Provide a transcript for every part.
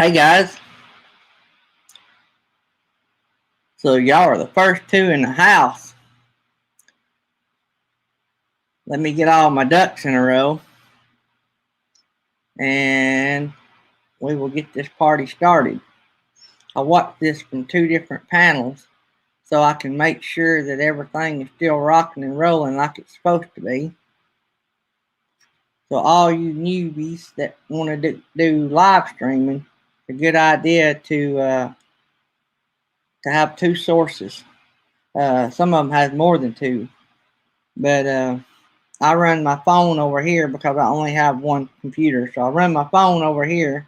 Hey guys, so y'all are the first two in the house. Let me get all my ducks in a row and we will get this party started. I watched this from two different panels so I can make sure that everything is still rocking and rolling like it's supposed to be. So all you newbies that want to do live streaming, it's a good idea to have two sources. Some of them has more than two, but I run my phone over here because I only have one computer. So I run my phone over here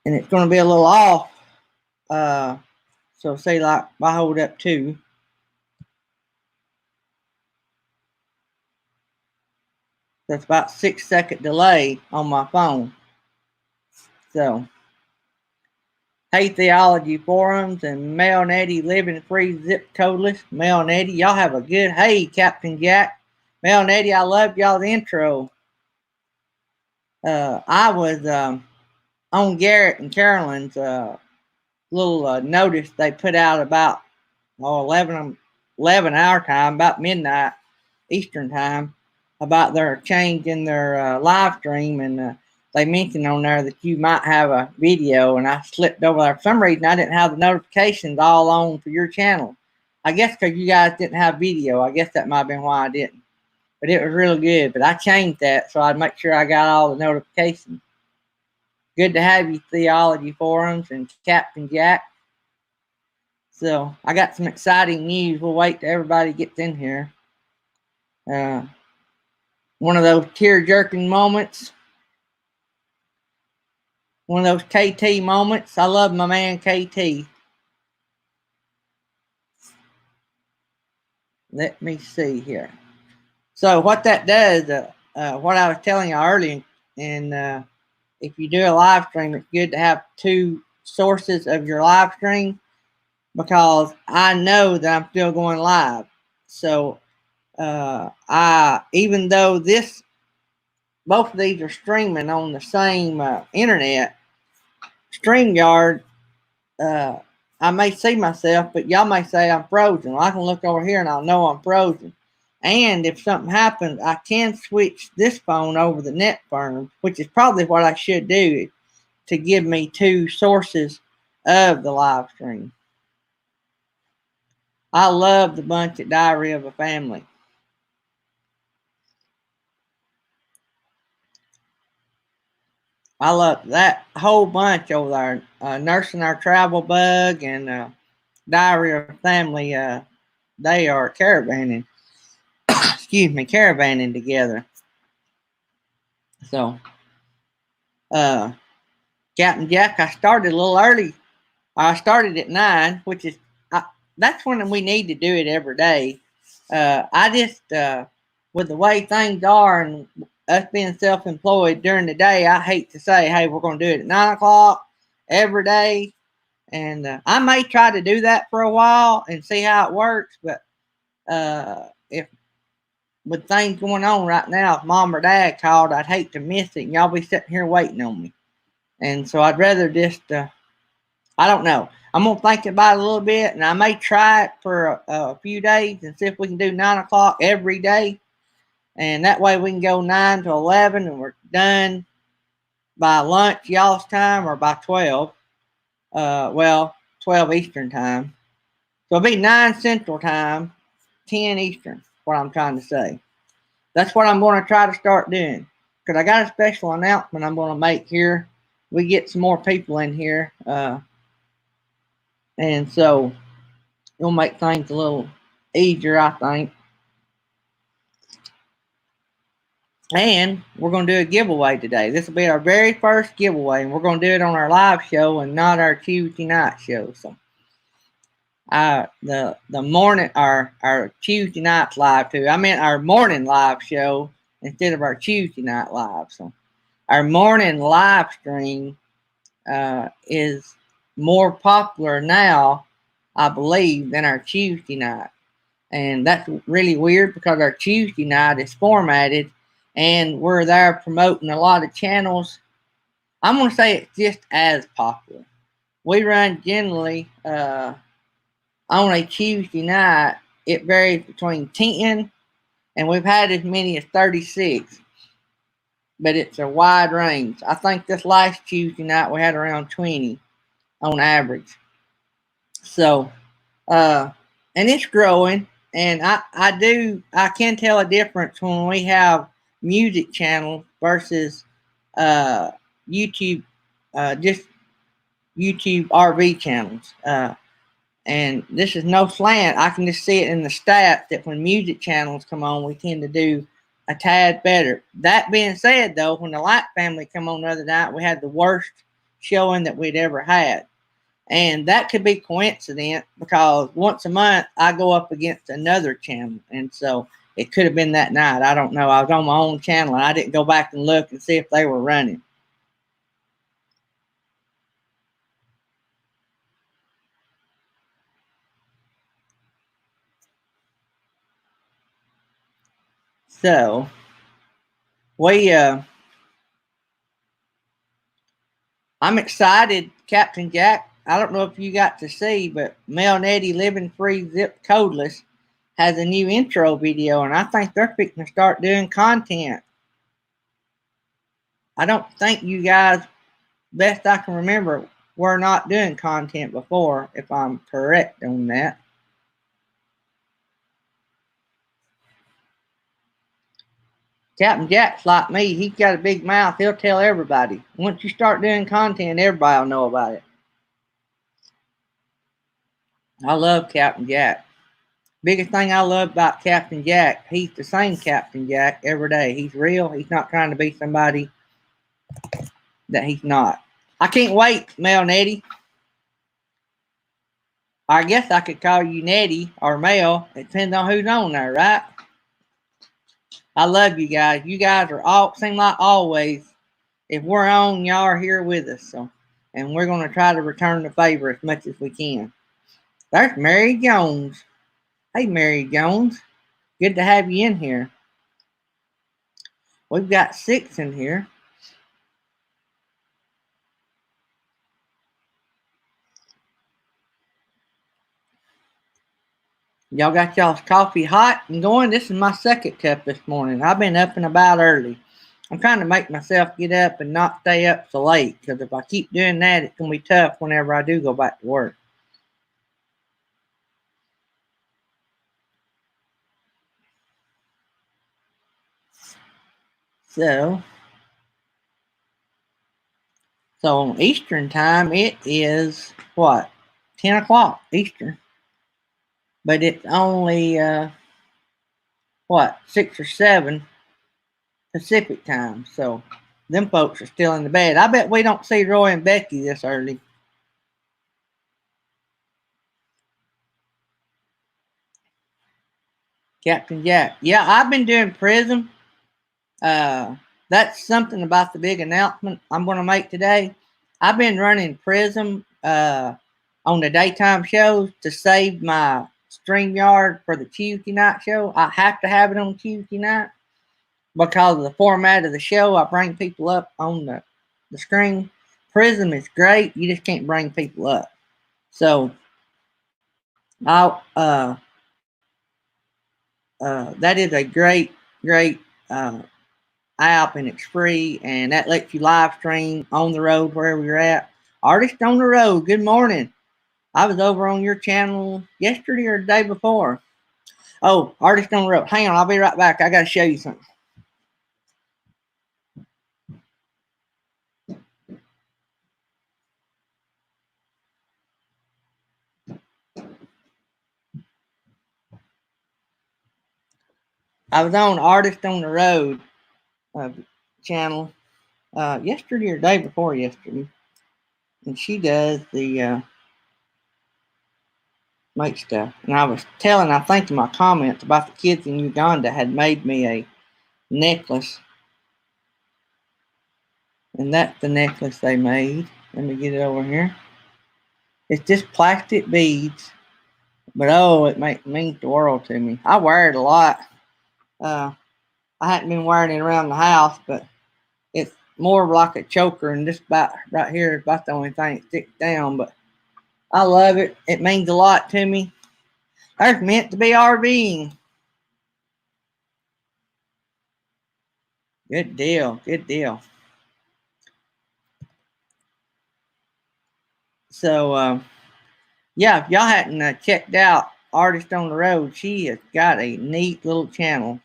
and it's going to be a little off. So say like if I hold up two, that's about 6 second delay on my phone. So, hey Theology Forums and Mel and Eddie living free zip codeless. Mel and Eddie, y'all have a good, hey Captain Jack. Mel and Eddie, I loved y'all's intro. I was on Garrett and Carolyn's little notice they put out about 11 our time, about midnight Eastern time, about their change in their live stream. And they mentioned on there that you might have a video, and I slipped over there. For some reason, I didn't have the notifications all on for your channel. I guess because you guys didn't have video. I guess that might have been why I didn't. But it was really good. But I changed that so I'd make sure I got all the notifications. Good to have you, Theology Forums and Captain Jack. So I got some exciting news. We'll wait till everybody gets in here. One of those tear-jerking moments. One of those KT moments. I love my man KT. Let me see here. So what that does, what I was telling you earlier, and if you do a live stream, it's good to have two sources of your live stream because I know that I'm still going live. So even though both of these are streaming on the same internet, StreamYard, I may see myself, but y'all may say I'm frozen. Well, I can look over here and I'll know I'm frozen. And if something happens, I can switch this phone over the NetFirm, which is probably what I should do to give me two sources of the live stream. I love the bunch at Diary of a Family. I love that whole bunch over there. Nursing Our Travel Bug and Diary of a Family. They are caravanning. Caravanning together. So, Captain Jack, I started a little early. I started at 9, which is that's when we need to do it every day. I just with the way things are and us being self-employed during the day, I hate to say, hey, we're going to do it at 9 o'clock every day. And I may try to do that for a while and see how it works. But if with things going on right now, if mom or dad called, I'd hate to miss it. And y'all be sitting here waiting on me. And so I'd rather just, I don't know. I'm going to think about it a little bit. And I may try it for a few days and see if we can do 9 o'clock every day. And that way we can go 9 to 11 and we're done by lunch, y'all's time, or by 12. 12 Eastern time. So it'll be 9 Central time, 10 Eastern, what I'm trying to say. That's what I'm going to try to start doing. Because I got a special announcement I'm going to make here. We get some more people in here. And so it'll make things a little easier, I think. And we're going to do a giveaway today. This will be our very first giveaway. And we're going to do it on our live show and not our Tuesday night show. So the morning, our Tuesday night's live too. I meant our morning live show instead of our Tuesday night live. So our morning live stream is more popular now, I believe, than our Tuesday night. And that's really weird because our Tuesday night is formatted and we're there promoting a lot of channels I'm going to say it's just as popular. We run generally on a Tuesday night. It varies between 10 and we've had as many as 36, but it's a wide range. I think this last Tuesday night we had around 20 on average. So, and it's growing, and I can tell a difference when we have music channels versus uh, YouTube, just YouTube RV channels. And this is no slant. I can just see it in the stats that when music channels come on, we tend to do a tad better. That being said, though, when the Light Family come on the other night, we had the worst showing that we'd ever had. And that could be coincidence because once a month I go up against another channel. And so it could have been that night. I don't know. I was on my own channel and I didn't go back and look and see if they were running. So we I'm excited, Captain Jack. I don't know if you got to see, but Mel and Eddie Living Free Zip Codeless has a new intro video, and I think they're fixing to start doing content. I don't think you guys, best I can remember, were not doing content before, if I'm correct on that. Captain Jack's like me. He's got a big mouth. He'll tell everybody. Once you start doing content, everybody will know about it. I love Captain Jack. Biggest thing I love about Captain Jack, he's the same Captain Jack every day. He's real. He's not trying to be somebody that he's not. I can't wait, Mel Nettie. I guess I could call you Nettie or Mel. It depends on who's on there, right? I love you guys. You guys are all seem like always. If we're on, y'all are here with us. So, and we're gonna try to return the favor as much as we can. There's Mary Jones. Hey, Mary Jones. Good to have you in here. We've got 6 in here. Y'all got y'all's coffee hot and going? This is my second cup this morning. I've been up and about early. I'm trying to make myself get up and not stay up so late because if I keep doing that, it's going to be tough whenever I do go back to work. So on Eastern time, it is what? 10 o'clock Eastern. But it's only, 6 or 7 Pacific time. So them folks are still in the bed. I bet we don't see Roy and Becky this early. Captain Jack. Yeah, I've been doing Prism. That's something about the big announcement I'm going to make today. I've been running Prism on the daytime shows to save my StreamYard for the Tuesday night show. I have to have it on Tuesday night because of the format of the show. I bring people up on the screen. Prism is great. You just can't bring people up. So I'll that is a great app and it's free and that lets you live stream on the road wherever you're at. Artist on the Road, good morning. I was over on your channel yesterday or the day before. Oh, Artist on the Road. Hang on, I'll be right back. I got to show you something. I was on Artist on the Road channel yesterday or the day before yesterday. And she does the make stuff. And I was telling, I think in my comments about the kids in Uganda had made me a necklace. And that's the necklace they made. Let me get it over here. It's just plastic beads. But oh, it means the world to me. I wear it a lot. I hadn't been wearing it around the house, but it's more like a choker, and this about right here is about the only thing that sticks down. But I love it. It means a lot to me. There's meant to be RVing. Good deal. Good deal. So, yeah, if y'all hadn't checked out Artist on the Road, she has got a neat little channel.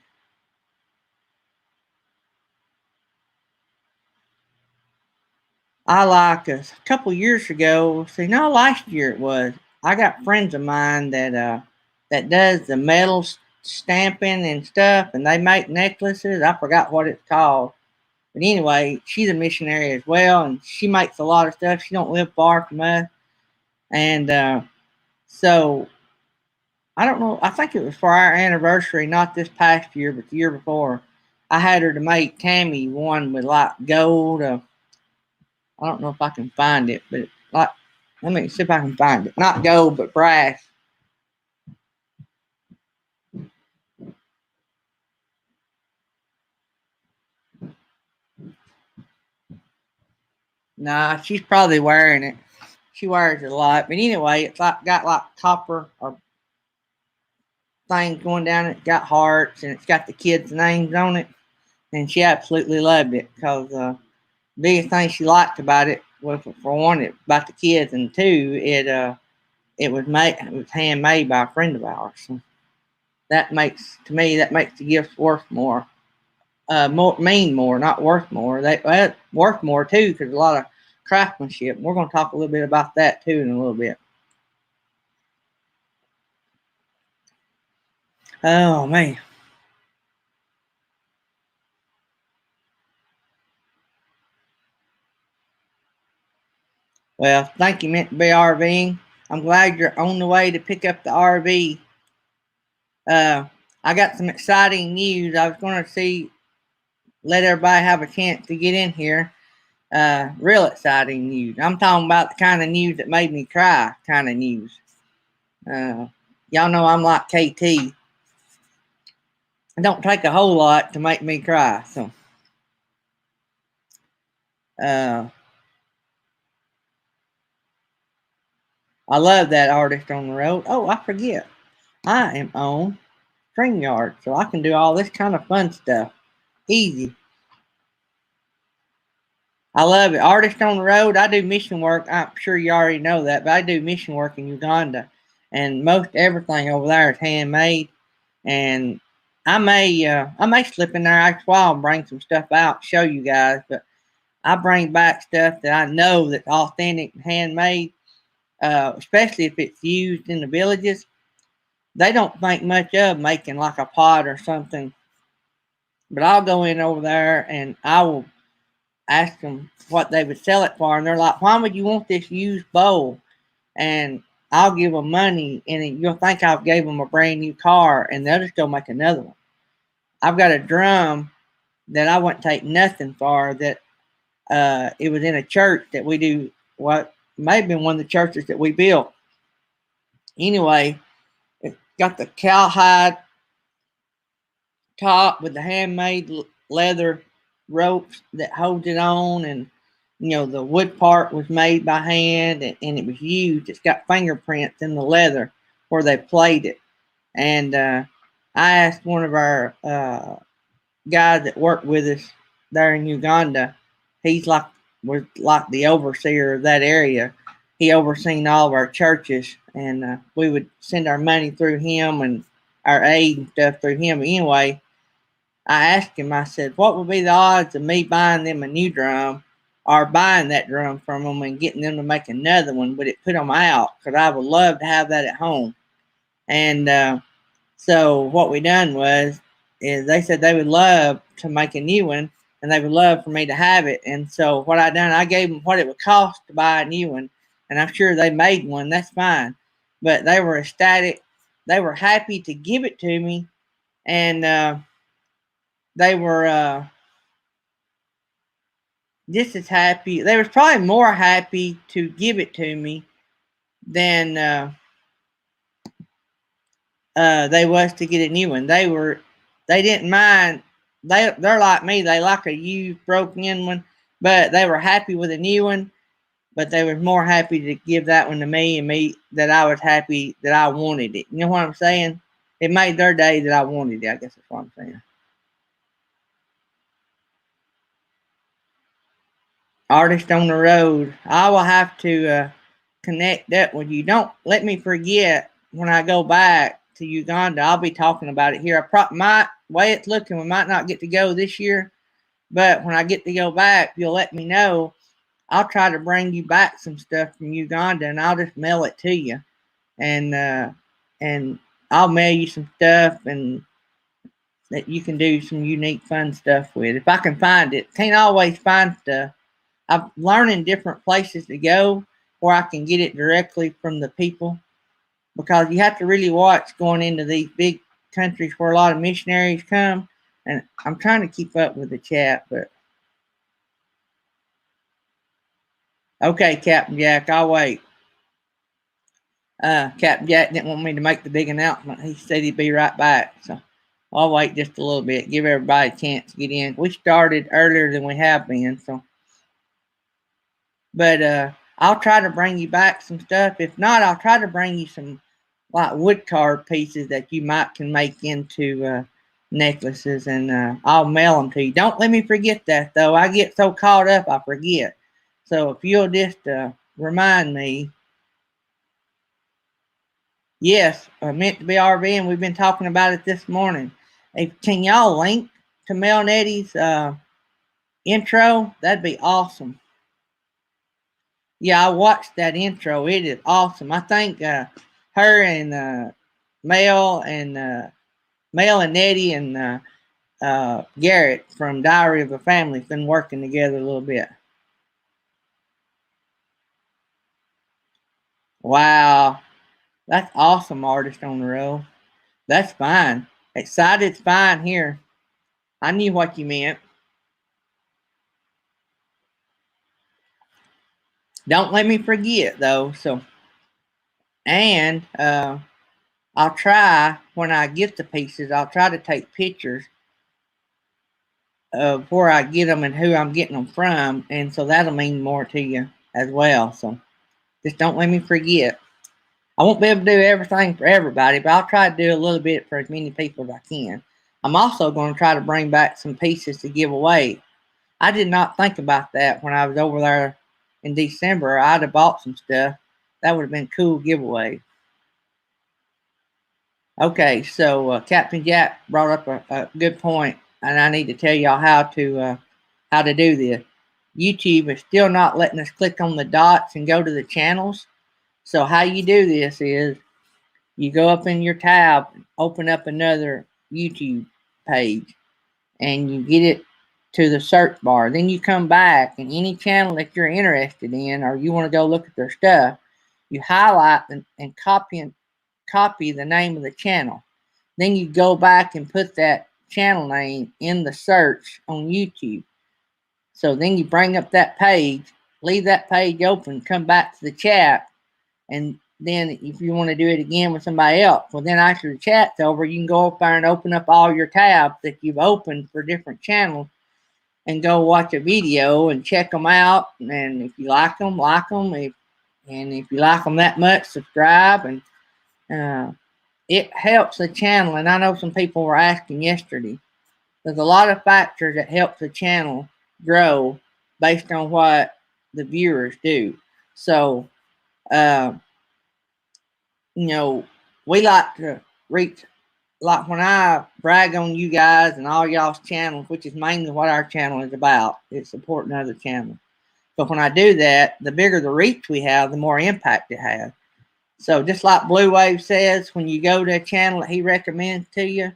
I like a couple years ago, see, no, last year it was. I got friends of mine that does the metal stamping and stuff, and they make necklaces. I forgot what it's called, but anyway, she's a missionary as well, and she makes a lot of stuff. She don't live far from us, and so I don't know. I think it was for our anniversary, not this past year, but the year before. I had her to make Tammy one with like gold. I don't know if I can find it, but like, let me see if I can find it. Not gold, but brass. Nah, she's probably wearing it. She wears it a lot. But anyway, it's like got like copper or things going down it. It's got hearts and it's got the kids' names on it. And she absolutely loved it because the biggest thing she liked about it was, for one, it about the kids, and two, it was handmade by a friend of ours. So that makes the gift worth more. Mean more, not worth more. They worth more too because a lot of craftsmanship. We're going to talk a little bit about that too in a little bit. Oh man. Well, thank you, meant to be RVing. I'm glad you're on the way to pick up the RV. I got some exciting news. I was going to let everybody have a chance to get in here. Real exciting news. I'm talking about the kind of news that made me cry kind of news. Y'all know I'm like KT. It don't take a whole lot to make me cry. So, uh, I love that Artist on the Road. Oh, I forget. I am on StreamYard, so I can do all this kind of fun stuff. Easy. I love it. Artist on the Road. I do mission work. I'm sure you already know that, but I do mission work in Uganda, and most everything over there is handmade. And I may slip in there after a while and bring some stuff out, show you guys. But I bring back stuff that I know that's authentic and handmade, especially if it's used in the villages. They don't think much of making like a pot or something. But I'll go in over there and I will ask them what they would sell it for, and they're like, "Why would you want this used bowl?" And I'll give them money, and you'll think I've gave them a brand new car, and they'll just go make another one. I've got a drum that I wouldn't take nothing for. That it was in a church that we do. What may have been one of the churches that we built. Anyway, it got the cowhide top with the handmade leather ropes that holds it on, and the wood part was made by hand, and it was used. It's got fingerprints in the leather where they played it. And I asked one of our guys that worked with us there in Uganda. He's like was like the overseer of that area. He overseen all of our churches, and we would send our money through him and our aid and stuff through him. Anyway, I asked him, I said, what would be the odds of me buying them a new drum or buying that drum from them and getting them to make another one? Would it put them out? Because I would love to have that at home. And so what we done is they said they would love to make a new one and they would love for me to have it. And so what I done, I gave them what it would cost to buy a new one. And I'm sure they made one. That's fine. But they were ecstatic. They were happy to give it to me. And they were just as happy. They was probably more happy to give it to me than they was to get a new one. They didn't mind. They're like me. They like a used, broken in one. but they were happy with a new one. But they were more happy to give that one to me, and me that I was happy that I wanted it. You know what I'm saying? It made their day that I wanted it. I guess that's what I'm saying. Artist on the road. I will have to connect that with you. Don't let me forget when I go back to Uganda. I'll be talking about it here. My way it's looking, we might not get to go this year, but when I get to go back, you'll let me know. I'll try to bring you back some stuff from Uganda, and I'll just mail it to you, and I'll mail you some stuff and that you can do some unique, fun stuff with. If I can find it, can't always find stuff. I'm learning different places to go where I can get it directly from the people, because you have to really watch going into these big countries where a lot of missionaries come. And I'm trying to keep up with the chat, but okay, Captain Jack, I'll wait. Captain Jack didn't want me to make the big announcement. He said he'd be right back, so I'll wait just a little bit, give everybody a chance to get in. We started earlier than we have been, so. But I'll try to bring you back some stuff. If not, I'll try to bring you some like wood carved pieces that you might can make into necklaces, and I'll mail them to you. Don't let me forget that, though. I get so caught up I forget. So if you'll just remind me. Yes, meant to be RV, and we've been talking about it this morning. Can y'all link to Mel Nettie's intro? That'd be awesome. Yeah, I watched that intro. It is awesome. I think her and Mel and Nettie and Garrett from Diary of a Family have been working together a little bit. Wow, that's awesome, Artist on the Road. That's fine. Excited's fine here. I knew what you meant. Don't let me forget though. So, and I'll try when I get the pieces. I'll try to take pictures of where I get them and who I'm getting them from, and so that'll mean more to you as well. So, just don't let me forget. I won't be able to do everything for everybody, but I'll try to do a little bit for as many people as I can. I'm also going to try to bring back some pieces to give away. I did not think about that when I was over there in December. I'd have bought some stuff. That would have been cool giveaway. Okay, so Captain Jack brought up a good point, and I need to tell y'all how to do this. YouTube is still not letting us click on the dots and go to the channels. So how you do this is you go up in your tab, open up another YouTube page, and you get it to the search bar. Then you come back, and any channel that you're interested in or you want to go look at their stuff, you highlight and copy the name of the channel. Then you go back and put that channel name in the search on YouTube. So then you bring up that page, leave that page open, come back to the chat, and then if you want to do it again with somebody else, well, then after the chat's over, you can go up there and open up all your tabs that you've opened for different channels and go watch a video and check them out. And if you like them, like them. And if you like them that much, subscribe. And it helps the channel. And I know some people were asking yesterday. There's a lot of factors that help the channel grow based on what the viewers do. So, we like to reach, like when I brag on you guys and all y'all's channels, which is mainly what our channel is about, it's supporting other channels. But when I do that, the bigger the reach we have, the more impact it has. So just like Blue Wave says, when you go to a channel that he recommends to you,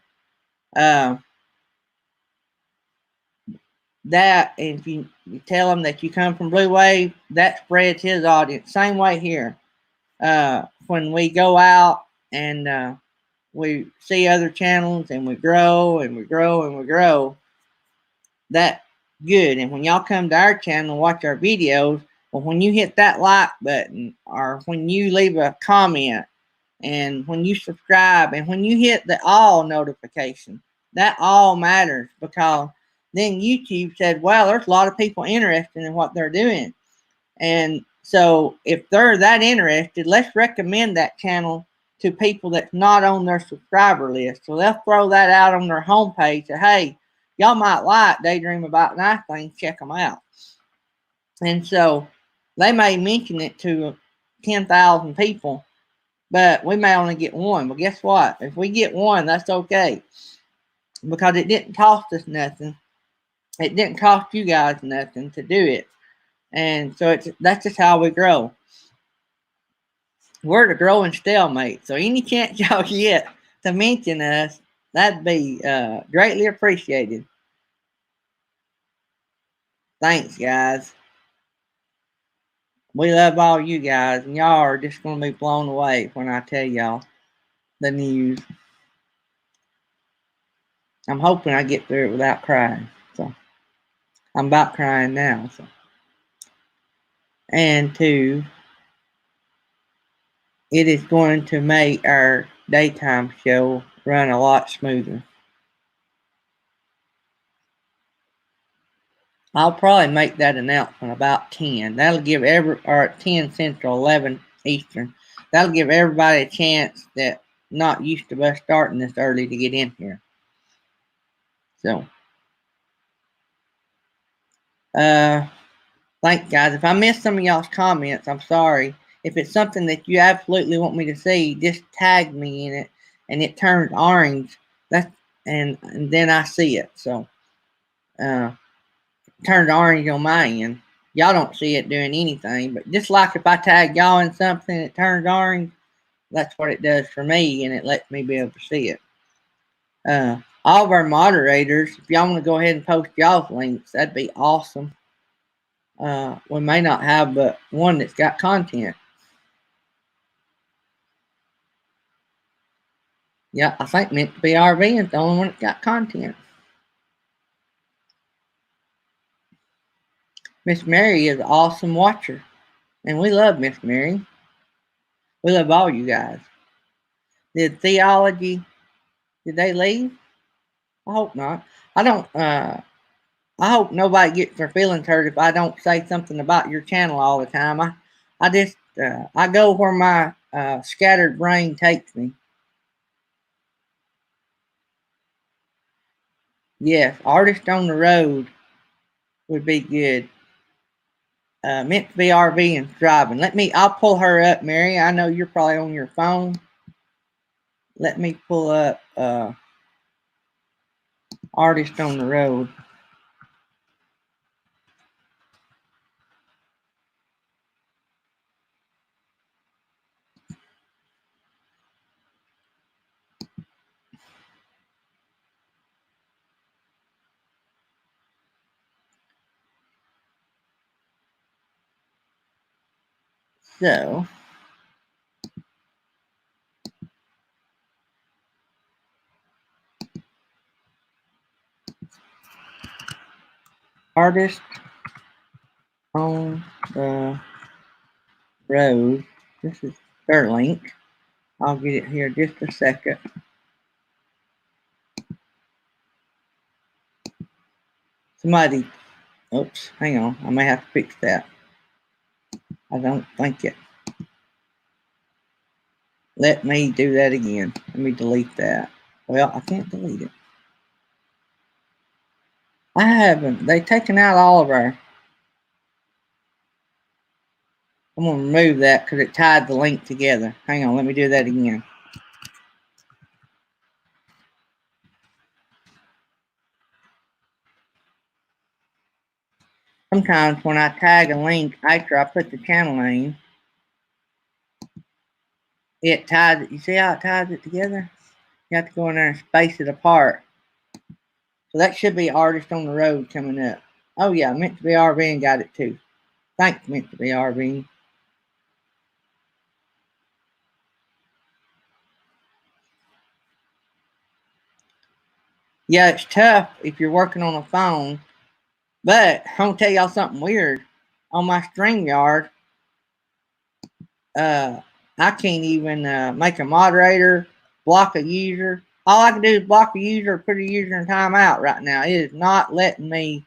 that if you tell him that you come from Blue Wave, that spreads his audience. Same way here. When we go out and we see other channels and we grow and we grow and we grow, that's good. And when y'all come to our channel and watch our videos, well, when you hit that like button or when you leave a comment and when you subscribe and when you hit the all notification, that all matters, because then YouTube said, well, there's a lot of people interested in what they're doing. And so if they're that interested, let's recommend that channel to people that's not on their subscriber list. So they'll throw that out on their homepage. Say, hey, y'all might like Daydream About Nice Things. Check them out. And so they may mention it to 10,000 people, but we may only get one. But guess what? If we get one, that's okay, because it didn't cost us nothing. It didn't cost you guys nothing to do it. And so that's just how we grow. We're the growing stalemate. So any chance y'all get to mention us, that'd be greatly appreciated. Thanks, guys. We love all you guys, and y'all are just going to be blown away when I tell y'all the news. I'm hoping I get through it without crying. So I'm about crying now. So. And two, it is going to make our daytime show run a lot smoother. I'll probably make that announcement about 10. That'll give or 10 Central, 11 Eastern. That'll give everybody a chance that not used to us starting this early to get in here. So, thanks, guys. If I missed some of y'all's comments, I'm sorry. If it's something that you absolutely want me to see, just tag me in it, and it turns orange. And then I see it. So, turned orange on my end. Y'all don't see it doing anything, but just like if I tag y'all in something, it turns orange. That's what it does for me, and it lets me be able to see it. All of our moderators, if y'all want to go ahead and post y'all's links, that'd be awesome. We may not have but one that's got content. Yeah, I think Meant to Be RV is the only one that got content. Miss Mary is an awesome watcher, and we love Miss Mary. We love all you guys. Did Theology, did they leave? I hope not. I hope nobody gets their feelings hurt if I don't say something about your channel all the time. I go where my scattered brain takes me. Yes, Artist on the Road would be good. Meant to Be RV and driving. I'll pull her up, Mary. I know you're probably on your phone. Let me pull up Artist on the Road. So, Artist on the Road. This is their link. I'll get it here just a second. Somebody, oops, hang on. I may have to fix that. I don't think it. Let me do that again. Let me delete that. Well, I can't delete it. I haven't. They've taken out all of our. I'm going to remove that because it tied the link together. Hang on. Let me do that again. Sometimes when I tag a link after I put the channel name, it ties it. You see how it ties it together? You have to go in there and space it apart. So that should be Artist on the Road coming up. Oh yeah, Meant to Be RV and got it too. Thanks, Meant to Be RV. Yeah, it's tough if you're working on a phone, but I'm gonna tell y'all something weird. On my StreamYard, I can't even make a moderator, block a user, all I can do is block a user or put a user in timeout right now. It is not letting me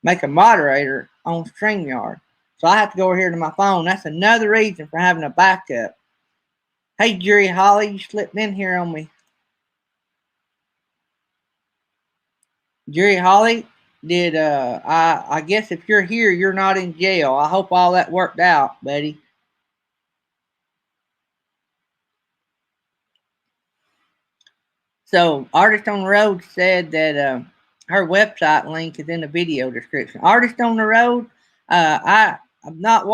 make a moderator on StreamYard. So I have to go over here to my phone. That's another reason for having a backup. Hey, Jerry Holly, you slipped in here on me. Jerry Holly, did I guess if you're here, you're not in jail. I hope all that worked out, buddy. So Artist on the Road said that her website link is in the video description. Artist on the Road, I've not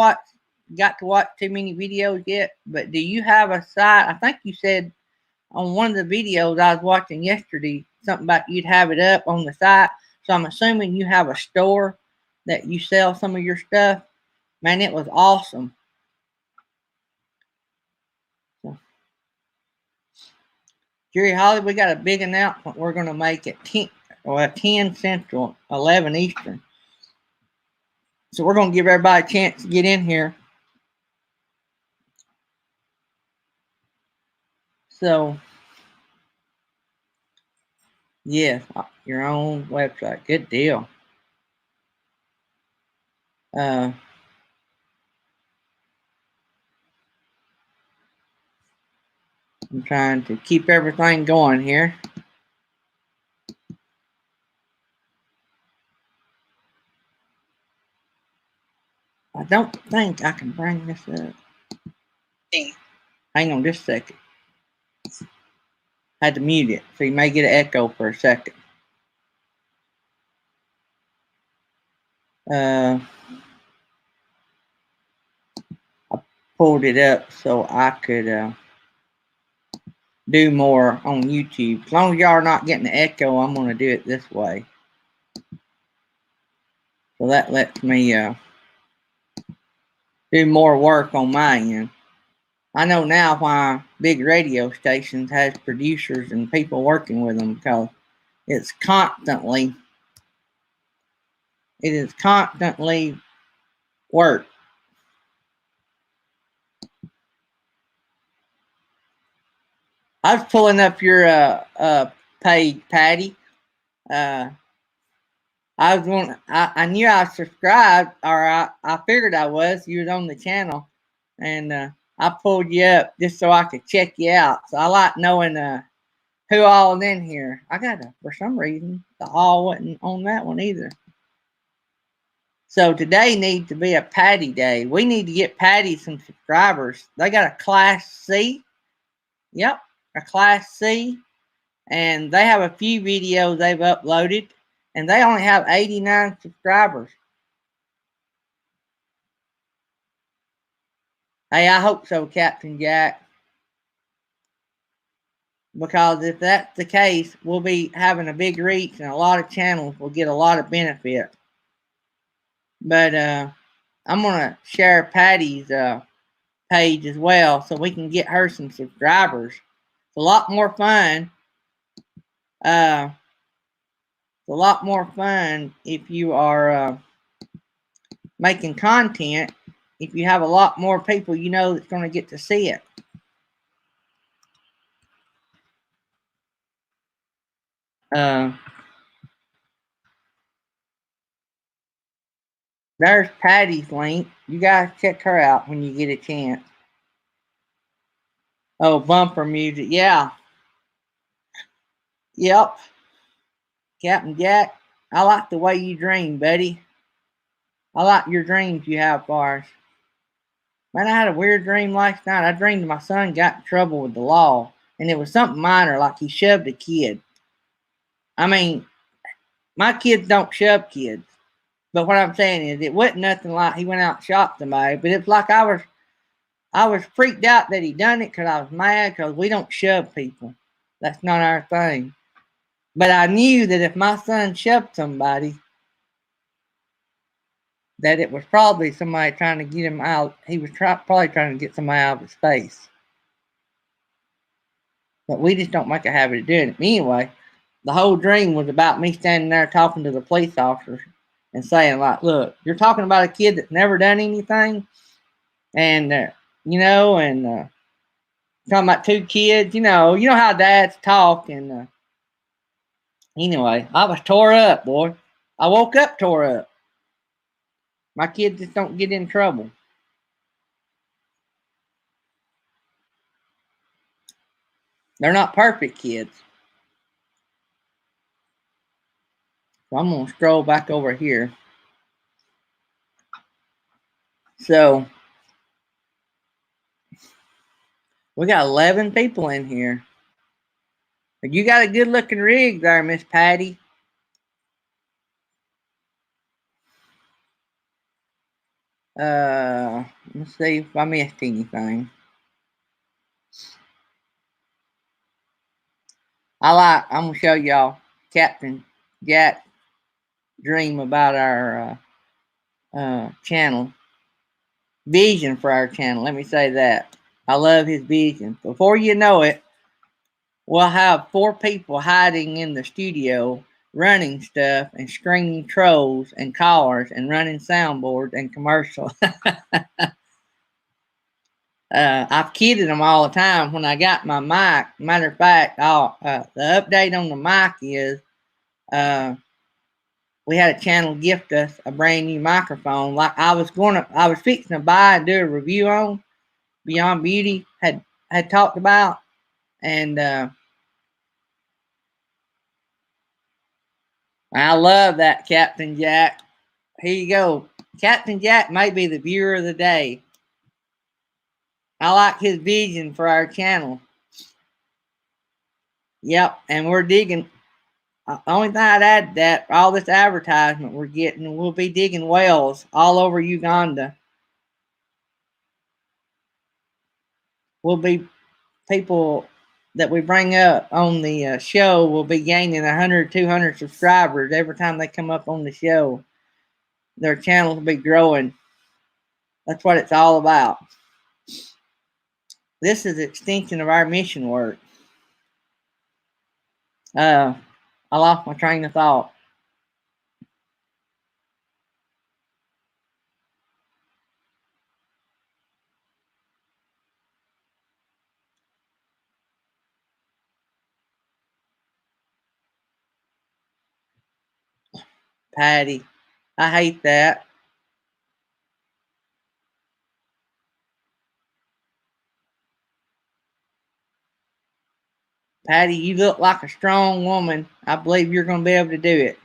got to watch too many videos yet, but do you have a site? I think you said on one of the videos I was watching yesterday something about you'd have it up on the site. So I'm assuming you have a store that you sell some of your stuff. Man, it was awesome. Jerry Holly, we got a big announcement we're going to make at 10 Central, 11 Eastern. So we're going to give everybody a chance to get in here. So, yeah, your own website. Good deal. I'm trying to keep everything going here. I don't think I can bring this up. Hang on just a second. I had to mute it, so you may get an echo for a second. I pulled it up so I could do more on YouTube. As long as y'all are not getting the echo, I'm going to do it this way. So that lets me do more work on my end. I know now why big radio stations has producers and people working with them, because it is constantly work. I was pulling up your page, Patty. I knew I subscribed, or I figured I was. You was on the channel, and I pulled you up just so I could check you out. So I like knowing who all is in here. I got for some reason, the all wasn't on that one either. So today needs to be a Patty day. We need to get Patty some subscribers. They got a Class C. Yep, a Class C. And they have a few videos they've uploaded. And they only have 89 subscribers. Hey, I hope so, Captain Jack. Because if that's the case, we'll be having a big reach and a lot of channels will get a lot of benefit. But I'm going to share Patty's page as well so we can get her some subscribers. It's a lot more fun. It's a lot more fun if you are making content, if you have a lot more people you know that's going to get to see it. There's Patty's link. You guys check her out when you get a chance. Oh, bumper music. Yeah. Yep. Captain Jack, I like the way you dream, buddy. I like your dreams you have for us. Man, I had a weird dream last night. I dreamed my son got in trouble with the law, and it was something minor, like he shoved a kid. I mean, my kids don't shove kids. But what I'm saying is, it wasn't nothing like he went out and shot somebody. But it's like I was freaked out that he done it because I was mad because we don't shove people. That's not our thing. But I knew that if my son shoved somebody, that it was probably somebody trying to get him out. He was probably trying to get somebody out of his face. But we just don't make a habit of doing it. Anyway, the whole dream was about me standing there talking to the police officers and saying, like, look, you're talking about a kid that's never done anything. And, talking about two kids. You know how dads talk. And anyway, I was tore up, boy. I woke up tore up. My kids just don't get in trouble. They're not perfect kids. So I'm going to scroll back over here. So we got 11 people in here. You got a good looking rig there, Miss Patty. Let's see if I missed anything. I'm going to show y'all Captain Jack dream about our channel. Vision for our channel. Let me say that. I love his vision. Before you know it, we'll have 4 people hiding in the studio running stuff and screening trolls and callers and running soundboards and commercials. I've kidded them all the time when I got my mic. Matter of fact, the update on the mic is we had a channel gift us a brand new microphone. Like I was fixing to buy and do a review on Beyond Beauty had talked about, and I love that Captain Jack. Here you go. Captain Jack may be the viewer of the day. I like his vision for our channel. Yep, and we're digging. Only thing I'd add to that, all this advertisement we're getting, we'll be digging wells all over Uganda. We'll be people that we bring up on the show will be gaining 100, 200 subscribers every time they come up on the show. Their channels will be growing. That's what it's all about. This is an extension of our mission work. I lost my train of thought. Patty, I hate that. Patty, you look like a strong woman. I believe you're going to be able to do it.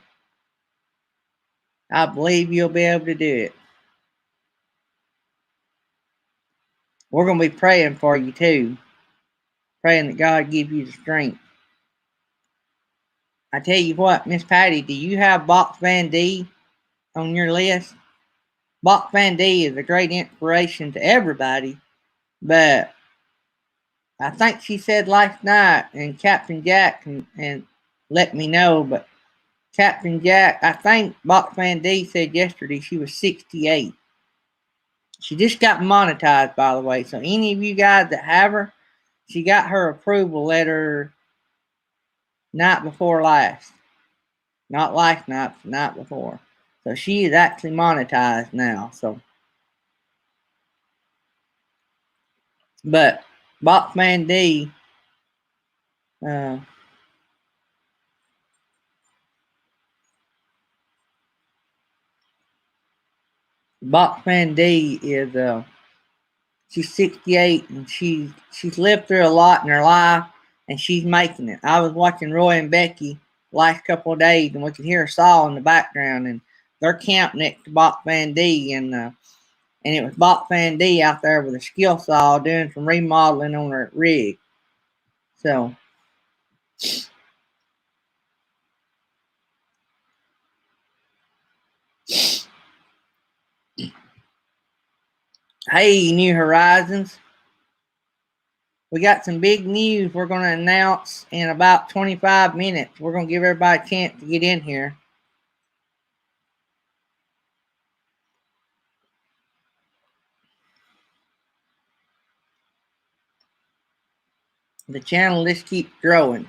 I believe you'll be able to do it. We're going to be praying for you too. Praying that God give you the strength. I tell you what, Miss Patty, do you have Box Van D on your list? Box Van D is a great inspiration to everybody, but I think she said last night, and Captain Jack and let me know, but Captain Jack, I think Box Van D said yesterday she was 68. She just got monetized, by the way. So any of you guys that have her, she got her approval letter night before last. Not last night, the night before. So she is actually monetized now. So, but Boxman D, Boxman D is she's 68 and she's lived through a lot in her life and she's making it. I was watching Roy and Becky last couple of days and we could hear Saul in the background and they're camping next to Bach Van D and it was Bach Van D out there with a skill saw doing some remodeling on her rig. So hey, New Horizons. We got some big news we're going to announce in about 25 minutes. We're going to give everybody a chance to get in here. The channel just keeps growing.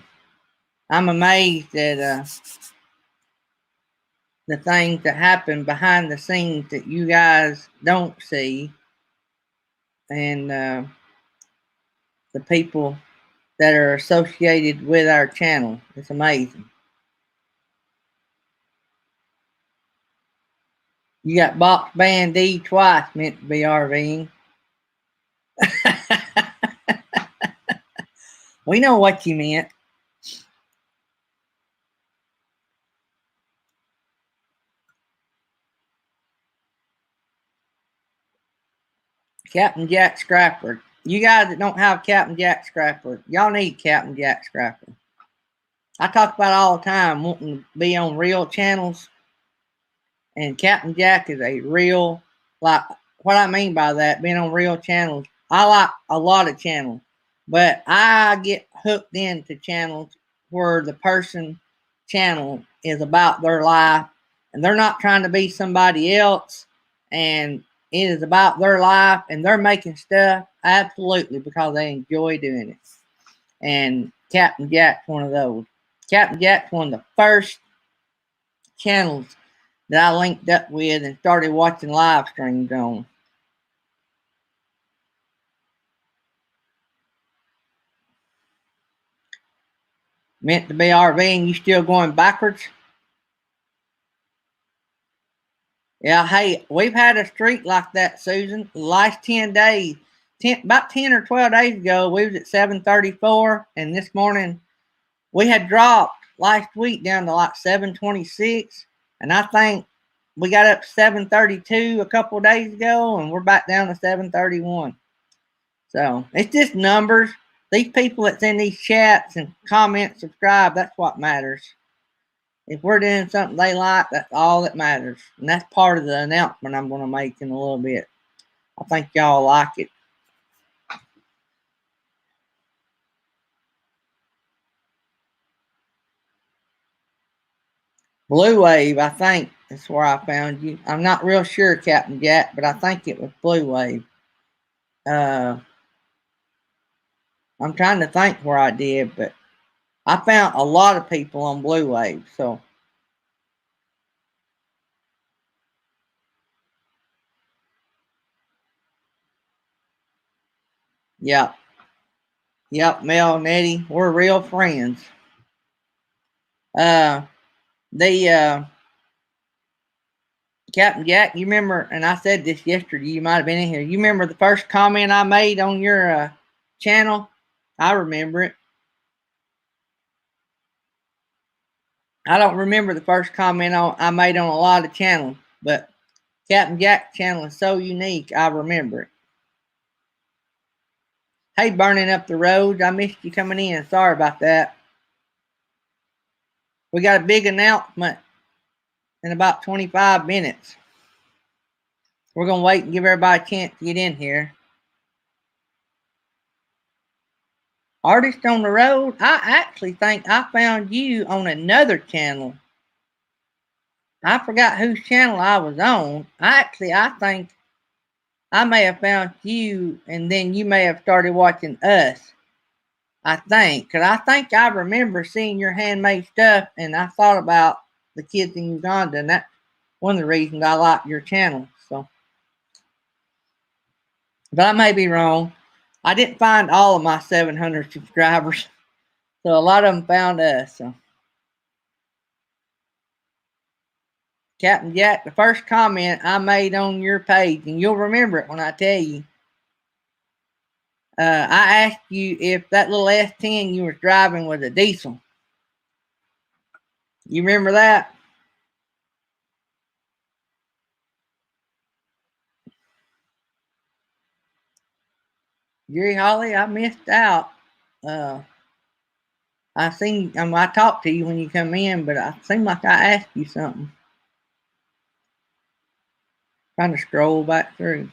I'm amazed at the things that happen behind the scenes that you guys don't see. And the people that are associated with our channel. It's amazing. You got Box Band D twice meant to be RVing. We know what you meant. Captain Jack Scrapper. You guys that don't have Captain Jack Scrapper, y'all need Captain Jack Scrapper. I talk about it all the time, wanting to be on real channels. And Captain Jack is a real, like, what I mean by that, being on real channels. I like a lot of channels, but I get hooked into channels where the person channel is about their life and they're not trying to be somebody else, and it is about their life and they're making stuff absolutely because they enjoy doing it. And Captain Jack's one of those. Captain Jack's one of the first channels that I linked up with and started watching live streams on. Meant to be RVing, you still going backwards? Yeah, hey, we've had a streak like that, Susan. The last 10 days, about 10 or 12 days ago, we was at 734, and this morning we had dropped last week down to like 726, and I think we got up to 732 a couple of days ago, and we're back down to 731. So it's just numbers. These people that's in these chats and comment, subscribe, that's what matters. If we're doing something they like, that's all that matters. And that's part of the announcement I'm going to make in a little bit. I think y'all like it. Blue Wave, I think, is where I found you. I'm not real sure, Captain Jack, but I think it was Blue Wave. I'm trying to think where I did, but I found a lot of people on Blue Wave. So, yeah. Yep, Mel and Eddie, we're real friends. Uh, the Captain Jack, you remember, and I said this yesterday, you might have been in here. You remember the first comment I made on your channel? I remember it. I don't remember the first comment I made on a lot of channels, but Captain Jack's channel is so unique, I remember it. Hey, burning up the roads, I missed you coming in. Sorry about that. We got a big announcement in about 25 minutes. We're going to wait and give everybody a chance to get in here. Artist on the Road, I actually think I found you on another channel. I forgot whose channel I was on. I think I may have found you and then you may have started watching us. I think. Because I think I remember seeing your handmade stuff and I thought about the kids in Uganda, and that's one of the reasons I like your channel. So, but I may be wrong. I didn't find all of my 700 subscribers. So a lot of them found us. So. Captain Jack, the first comment I made on your page, and you'll remember it when I tell you. I asked you if that little S10 you were driving was a diesel. You remember that? Jerry Holly, I missed out. I talked to you when you come in, but I seemed like I asked you something. Trying to scroll back through.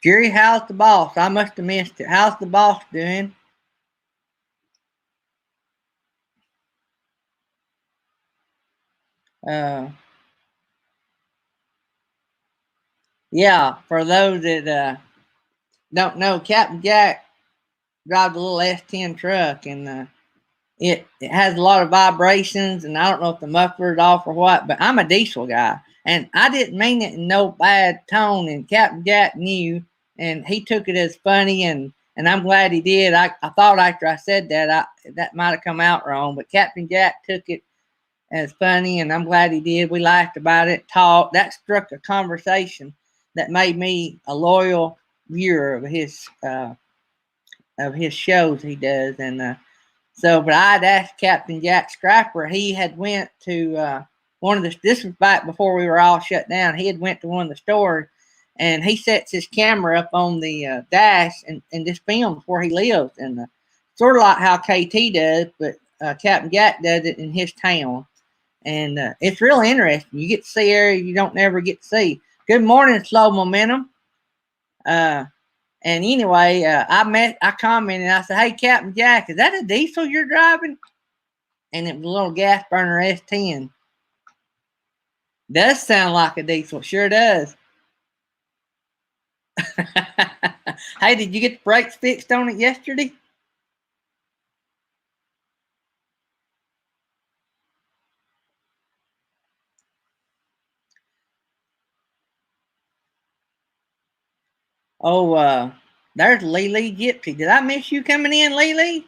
Jerry, how's the boss? I must have missed it. How's the boss doing? Uh, yeah, for those that don't know, Captain Jack drives a little S10 truck, and it has a lot of vibrations, and I don't know if the muffler's off or what, but I'm a diesel guy. And I didn't mean it in no bad tone, and Captain Jack knew, and he took it as funny, and I'm glad he did. I thought after I said that, that might have come out wrong, but Captain Jack took it as funny, and I'm glad he did. We laughed about it, talked. That struck a conversation that made me a loyal viewer of his shows he does, and so, but I'd asked Captain Jack Scrapper. He had went to one of the. This was back before we were all shut down. He had went to one of the stores, and he sets his camera up on the dash and just films where he lives, and sort of like how KT does, but Captain Jack does it in his town, and it's really interesting. You get to see areas you don't never get to see. Good morning, Slow Momentum. And anyway, I commented, I said, "Hey, Captain Jack, is that a diesel you're driving?" And it was a little gas burner S10. Does sound like a diesel, sure does. Hey, did you get the brakes fixed on it yesterday? Oh, there's Lily Gypsy. Did I miss you coming in, Lily?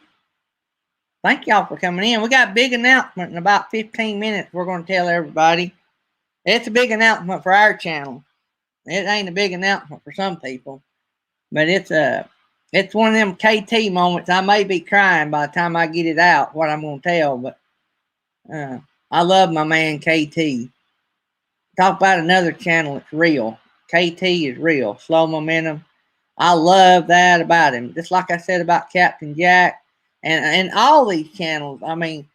Thank y'all for coming in. We got a big announcement in about 15 minutes. We're going to tell everybody. It's a big announcement for our channel. It ain't a big announcement for some people, but it's one of them KT moments. I may be crying by the time I get it out, what I'm going to tell, but I love my man KT. Talk about another channel that's real. KT is real. Slow Momentum. I love that about him. Just like I said about Captain Jack and all these channels. I mean,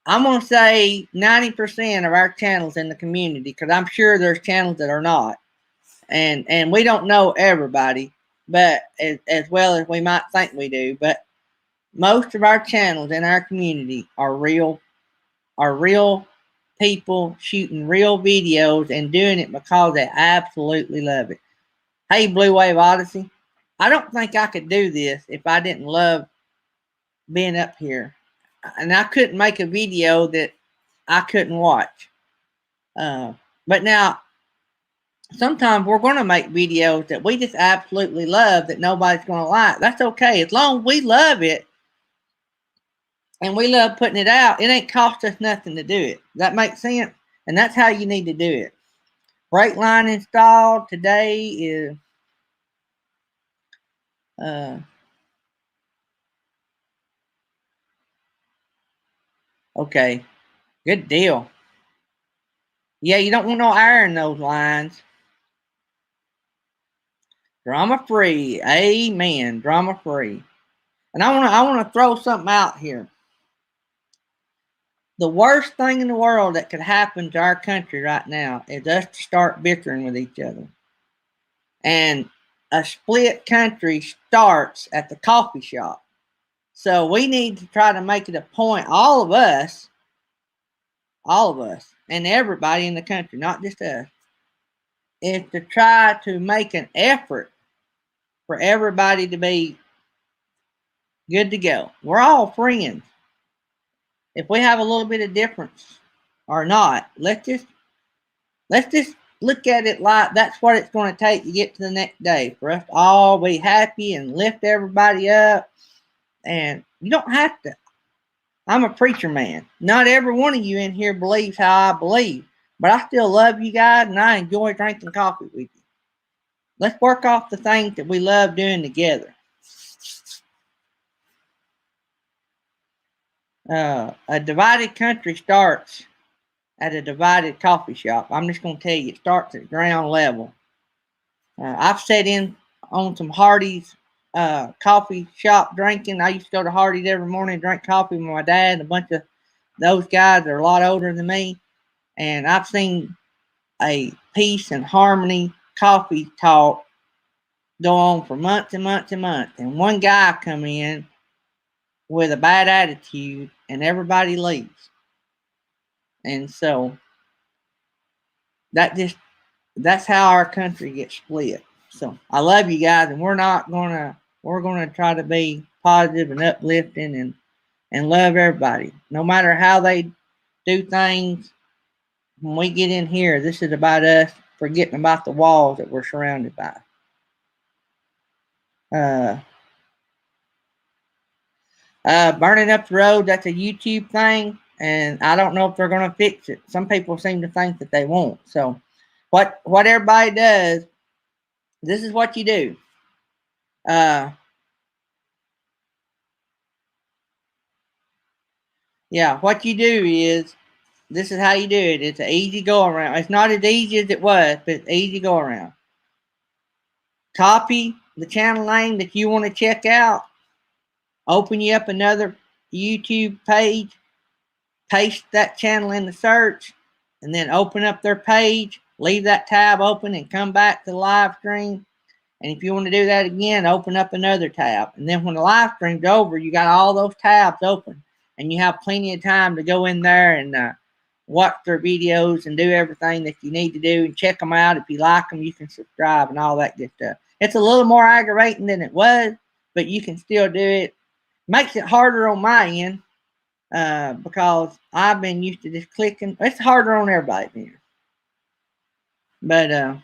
I'm going to say 90% of our channels in the community, because I'm sure there's channels that are not. And we don't know everybody, but as well as we might think we do. But most of our channels in our community are real people shooting real videos and doing it because they absolutely love it. Hey, Blue Wave Odyssey, I don't think I could do this if I didn't love being up here. And I couldn't make a video that I couldn't watch. But now, sometimes we're going to make videos that we just absolutely love that nobody's going to like. That's okay. As long as we love it and we love putting it out, it ain't cost us nothing to do it. Does that make sense? And that's how you need to do it. Brake line installed today is okay. Good deal. Yeah, you don't want no air in those lines. Drama free. Amen. Drama free. And I want to throw something out here. The worst thing in the world that could happen to our country right now is us to start bickering with each other. And a split country starts at the coffee shop. So we need to try to make it a point, all of us, and everybody in the country, not just us, is to try to make an effort for everybody to be good to go. We're all friends. If we have a little bit of difference or not, let's just look at it like that's what it's going to take to get to the next day, for us to all be happy and lift everybody up. And you don't have to. I'm a preacher man. Not every one of you in here believes how I believe, but I still love you guys and I enjoy drinking coffee with you. Let's work off the things that we love doing together. A divided country starts at a divided coffee shop. I'm just going to tell you, it starts at ground level. I've sat in on some Hardee's coffee shop drinking. I used to go to Hardee's every morning and drink coffee with my dad and a bunch of those guys that are a lot older than me. And I've seen a peace and harmony coffee talk go on for months and months and months. And one guy come in with a bad attitude and everybody leaves. And so that's how our country gets split. So I love you guys, and we're gonna try to be positive and uplifting, and love everybody. No matter how they do things, when we get in here, this is about us forgetting about the walls that we're surrounded by. Burning up the road, that's a YouTube thing, and I don't know if they're going to fix it. Some people seem to think that they won't. So what everybody does, this is what you do. Yeah, what you do is, this is how you do it. It's an easy go around. It's not as easy as it was, but it's easy go around. Copy the channel name that you want to check out. Open you up another YouTube page. Paste that channel in the search, and then open up their page. Leave that tab open and come back to the live stream. And if you want to do that again, open up another tab. And then when the live stream's over, you got all those tabs open. And you have plenty of time to go in there and watch their videos and do everything that you need to do and check them out. If you like them, you can subscribe and all that good stuff. It's a little more aggravating than it was, but you can still do it. Makes it harder on my end because I've been used to just clicking. It's harder on everybody here. But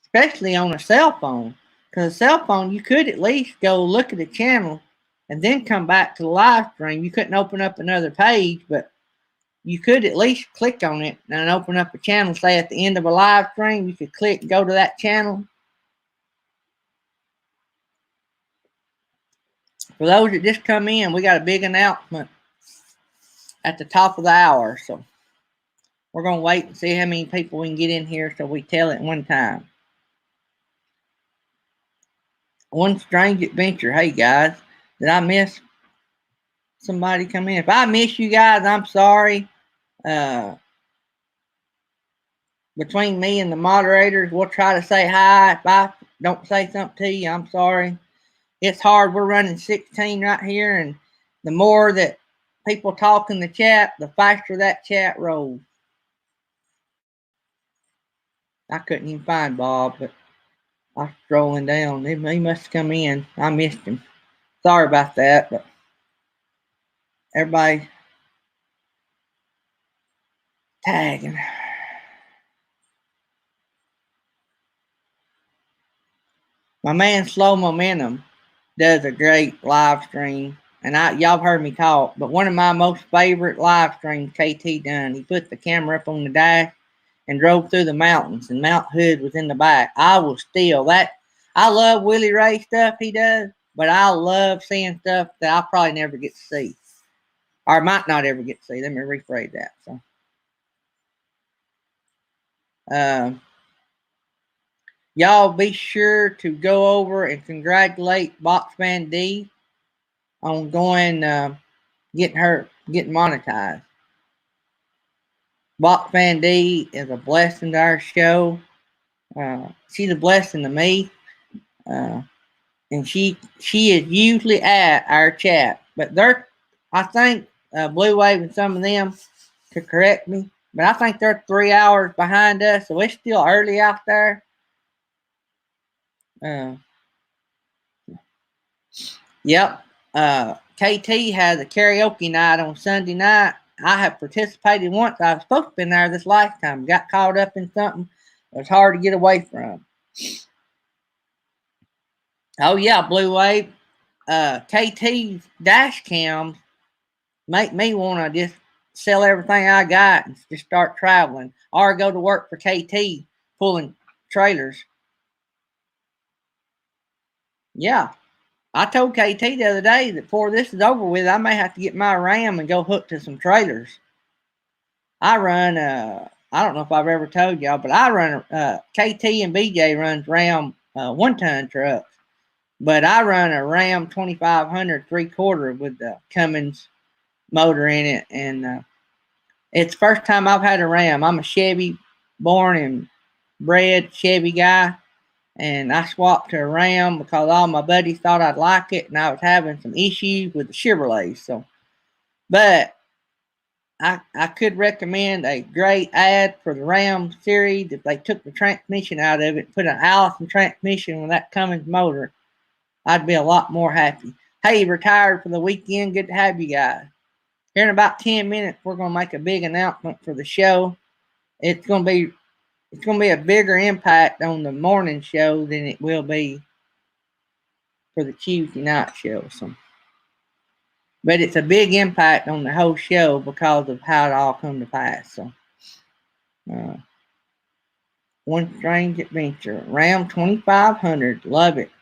especially on a cell phone. Because a cell phone, you could at least go look at the channel and then come back to the live stream. You couldn't open up another page, but you could at least click on it and open up a channel. Say at the end of a live stream, you could click and go to that channel. For those that just come in, we got a big announcement at the top of the hour. So we're going to wait and see how many people we can get in here so we tell it one time. One strange adventure. Hey, guys, did I miss somebody come in? If I miss you guys, I'm sorry. Between me and the moderators, we'll try to say hi. If I don't say something to you, I'm sorry. It's hard. We're running 16 right here, and the more that people talk in the chat, the faster that chat rolls. I couldn't even find Bob, but I was scrolling down. He must have come in. I missed him. Sorry about that, but everybody tagging. My man Slow Momentum does a great live stream, and y'all heard me talk, but one of my most favorite live streams KT done, he put the camera up on the dash and drove through the mountains, and Mount Hood was in the back. I will steal that. I love Willie Ray stuff he does, but I love seeing stuff that I probably never get to see, or might not ever get to see. Let me rephrase that. So, y'all be sure to go over and congratulate Boxman D on getting monetized. Boxman D is a blessing to our show. She's a blessing to me. And she is usually at our chat. But I think Blue Wave and some of them could correct me, but I think they're 3 hours behind us, so it's still early out there. Yep. KT has a karaoke night on Sunday night. I have participated once. I was supposed to be there this lifetime. Got caught up in something it was hard to get away from. Oh, yeah, Blue Wave. KT's dash cams make me want to just sell everything I got and just start traveling, or go to work for KT pulling trailers. Yeah. I told KT the other day that before this is over with, I may have to get my Ram and go hook to some trailers. I run, I don't know if I've ever told y'all, but I run, KT and BJ runs Ram 1-ton trucks. But I run a Ram 2500 3/4 with the Cummins motor in it. And it's the first time I've had a Ram. I'm a Chevy born and bred Chevy guy. And I swapped to a Ram because all my buddies thought I'd like it, and I was having some issues with the Chevrolet. So, but I could recommend a great ad for the Ram series if they took the transmission out of it, put an Allison transmission with that Cummins motor. I'd be a lot more happy. Hey, retired for the weekend. Good to have you guys. Here in about 10 minutes, we're going to make a big announcement for the show. It's going to be a bigger impact on the morning show than it will be for the Tuesday night show. So, but it's a big impact on the whole show because of how it all come to pass. So, One Strange Adventure, Ram 2500, love it.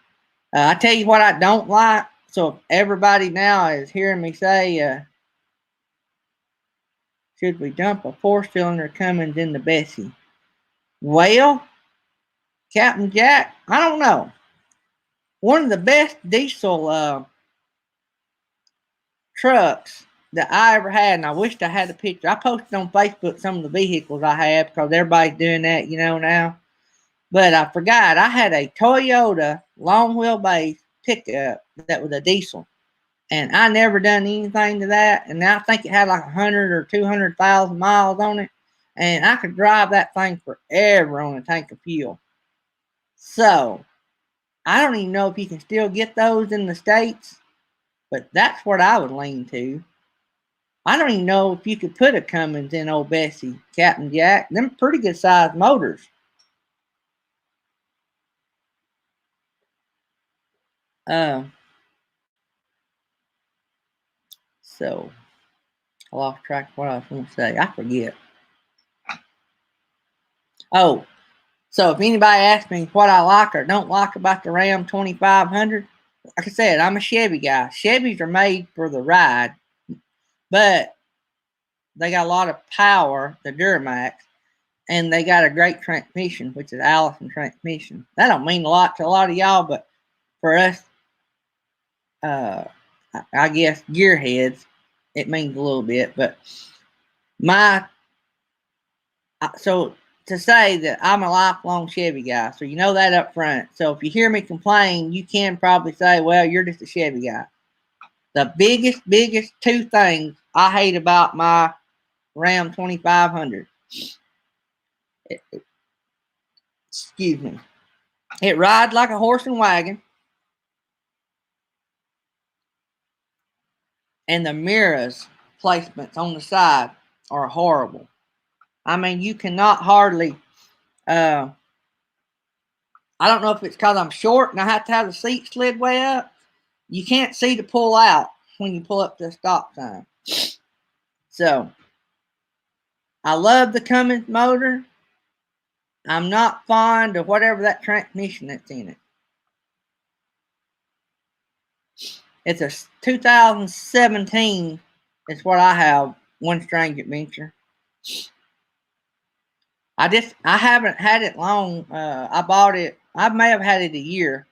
I tell you what I don't like. So if everybody now is hearing me say, should we dump a 4-cylinder Cummins in the Bessie? Well, Captain Jack, I don't know. One of the best diesel trucks that I ever had, and I wished I had a picture. I posted on Facebook some of the vehicles I have because everybody's doing that, now. But I forgot I had a Toyota long wheelbase pickup that was a diesel. And I never done anything to that. And I think it had like 100 or 200,000 miles on it. And I could drive that thing forever on a tank of fuel. So, I don't even know if you can still get those in the States. But that's what I would lean to. I don't even know if you could put a Cummins in old Bessie, Captain Jack. Them pretty good sized motors. So, I lost track of what I was going to say. I forget. Oh, so if anybody asks me what I like or don't like about the Ram 2500, like I said, I'm a Chevy guy. Chevys are made for the ride, but they got a lot of power, the Duramax, and they got a great transmission, which is Allison transmission. That don't mean a lot to a lot of y'all, but for us, I guess gearheads, it means a little bit. But so to say that I'm a lifelong Chevy guy, so you know that up front. So if you hear me complain, you can probably say, well, you're just a Chevy guy. The biggest two things I hate about my Ram 2500. Excuse me. It rides like a horse and wagon. And the mirrors placements on the side are horrible. I mean, you cannot hardly, I don't know if it's because I'm short and I have to have the seat slid way up. You can't see to pull out when you pull up to the stop sign. So, I love the Cummins motor. I'm not fond of whatever that transmission that's in it. It's a 2017 is what I have, One Strange Adventure. I haven't had it long. I bought it, I may have had it a year.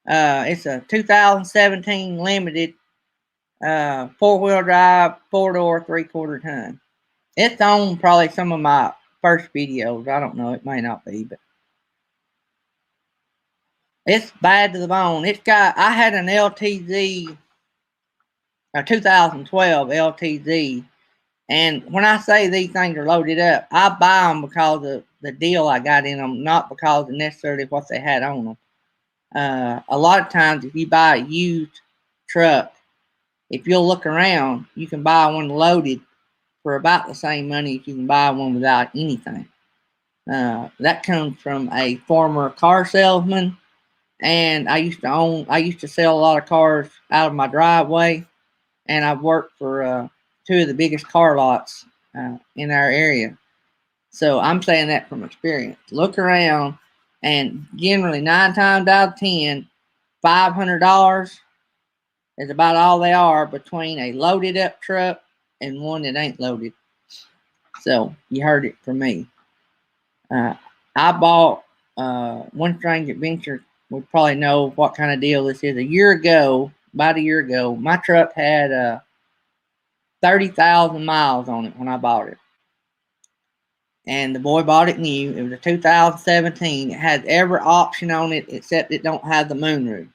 It's a 2017 limited 4-wheel drive, 4-door, 3/4 ton. It's on probably some of my first videos. I don't know, it may not be, but it's bad to the bone. I had an LTZ, a 2012 LTZ, and when I say these things are loaded up, I buy them because of the deal I got in them, not because of necessarily what they had on them. A lot of times, if you buy a used truck, if you'll look around, you can buy one loaded for about the same money as you can buy one without anything. That comes from a former car salesman, and I used to sell a lot of cars out of my driveway, and I've worked for two of the biggest car lots in our area. So I'm saying that from experience. Look around, and generally 9 times out of 10, $500 is about all they are between a loaded up truck and one that ain't loaded. So you heard it from me. I bought One Strange Adventure. We probably know what kind of deal this is. About a year ago, my truck had 30,000 miles on it when I bought it. And the boy bought it new. It was a 2017. It has every option on it except it don't have the moonroof.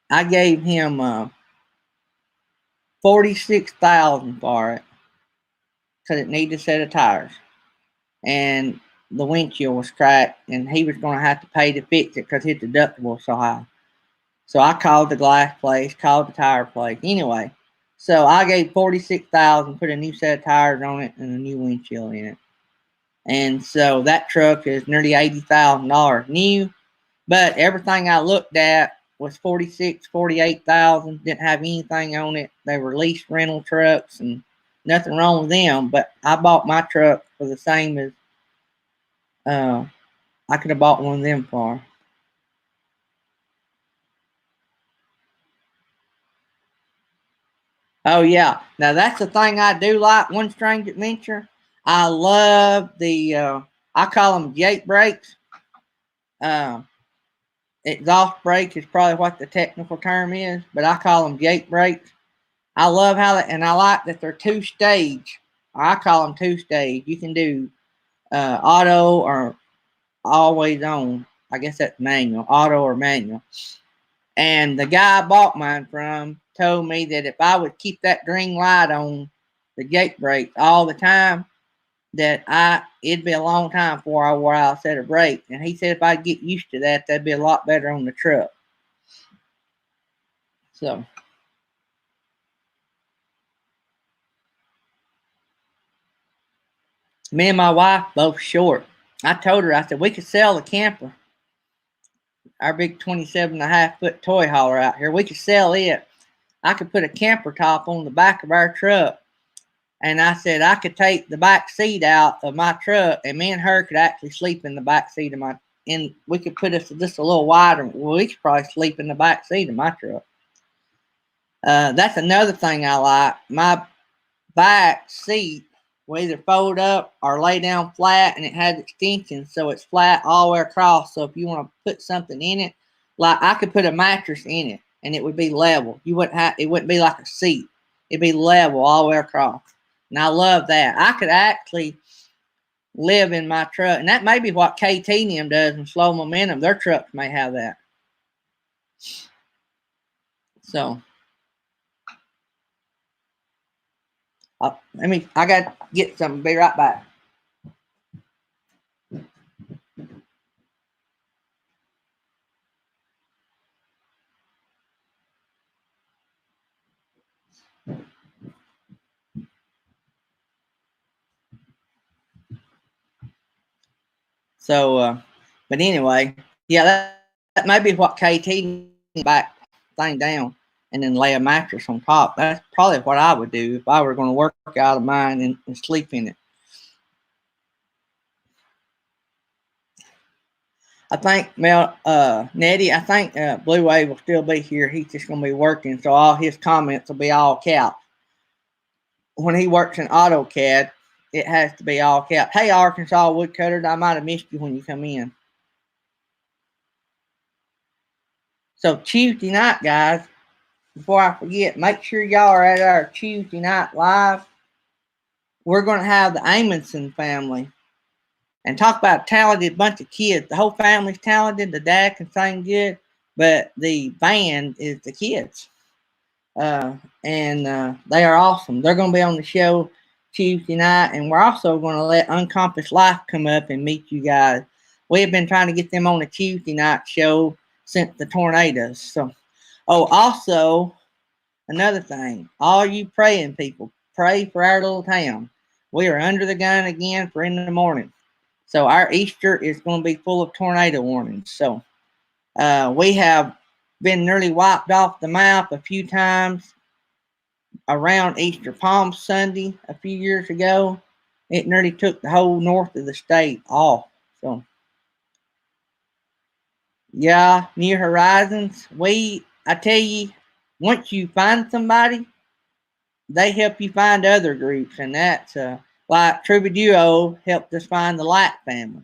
I gave him $46,000 for it because it needed a set of tires, and the windshield was cracked, and he was going to have to pay to fix it because his deductible was so high. So I called the glass place, called the tire place. Anyway, so I gave $46,000, put a new set of tires on it and a new windshield in it. And so that truck is nearly $80,000 new. But everything I looked at was 46, 48,000. Didn't have anything on it. They were leased rental trucks and nothing wrong with them. But I bought my truck for the same as I could have bought one of them for. Oh yeah. Now that's the thing I do like. One Strange Adventure. I love the I call them gate brakes. Uh, Exhaust brake is probably what the technical term is, but I call them gate brakes. I love how that, and I like that they're two stage. I call them two stage. You can do auto or always on. I guess that's manual, auto or manual. And the guy I bought mine from told me that if I would keep that green light on the gate brake all the time, that it'd be a long time before I wore out a set of brakes. And he said if I'd get used to that, that'd be a lot better on the truck. So me and my wife both short. I told her, I said, we could sell the camper, our big 27.5 foot toy hauler out here. We could sell it. I could put a camper top on the back of our truck. And I said, I could take the back seat out of my truck and me and her could actually sleep in the back seat of my, and we could put us just a little wider. Well, we could probably sleep in the back seat of my truck. That's another thing I like. My back seat will either fold up or lay down flat, and it has extensions, so it's flat all the way across. So if you want to put something in it, like I could put a mattress in it, and it would be level. You wouldn't have, it wouldn't be like a seat. It'd be level all the way across. And I love that. I could actually live in my truck, and that may be what KTM does in Slow Momentum. Their trucks may have that. So I got to get something. Be right back. So, but anyway, yeah, that may be what KT back thing down and then lay a mattress on top. That's probably what I would do if I were going to work out of mine and sleep in it. I think Nettie, I think Blue Wave will still be here. He's just going to be working, so all his comments will be all caps. When he works in AutoCAD, it has to be all caps. Hey, Arkansas Woodcutter, I might have missed you when you come in. So Tuesday night, guys, before I forget, make sure y'all are at our Tuesday night live. We're going to have the Amundsen family and talk about a talented bunch of kids. The whole family's talented. The dad can sing good, but the band is the kids. And they are awesome. They're going to be on the show Tuesday night, and we're also going to let Uncompassed Life come up and meet you guys. We have been trying to get them on a Tuesday night show since the tornadoes. So, also another thing, all you praying people, pray for our little town. We are under the gun again for in the morning. So our Easter is going to be full of tornado warnings. So we have been nearly wiped off the map a few times around Easter Palm Sunday a few years ago. It nearly took the whole north of the state off. So yeah, New Horizons. I tell you, once you find somebody, they help you find other groups, and that's like Troubadour helped us find the Light family.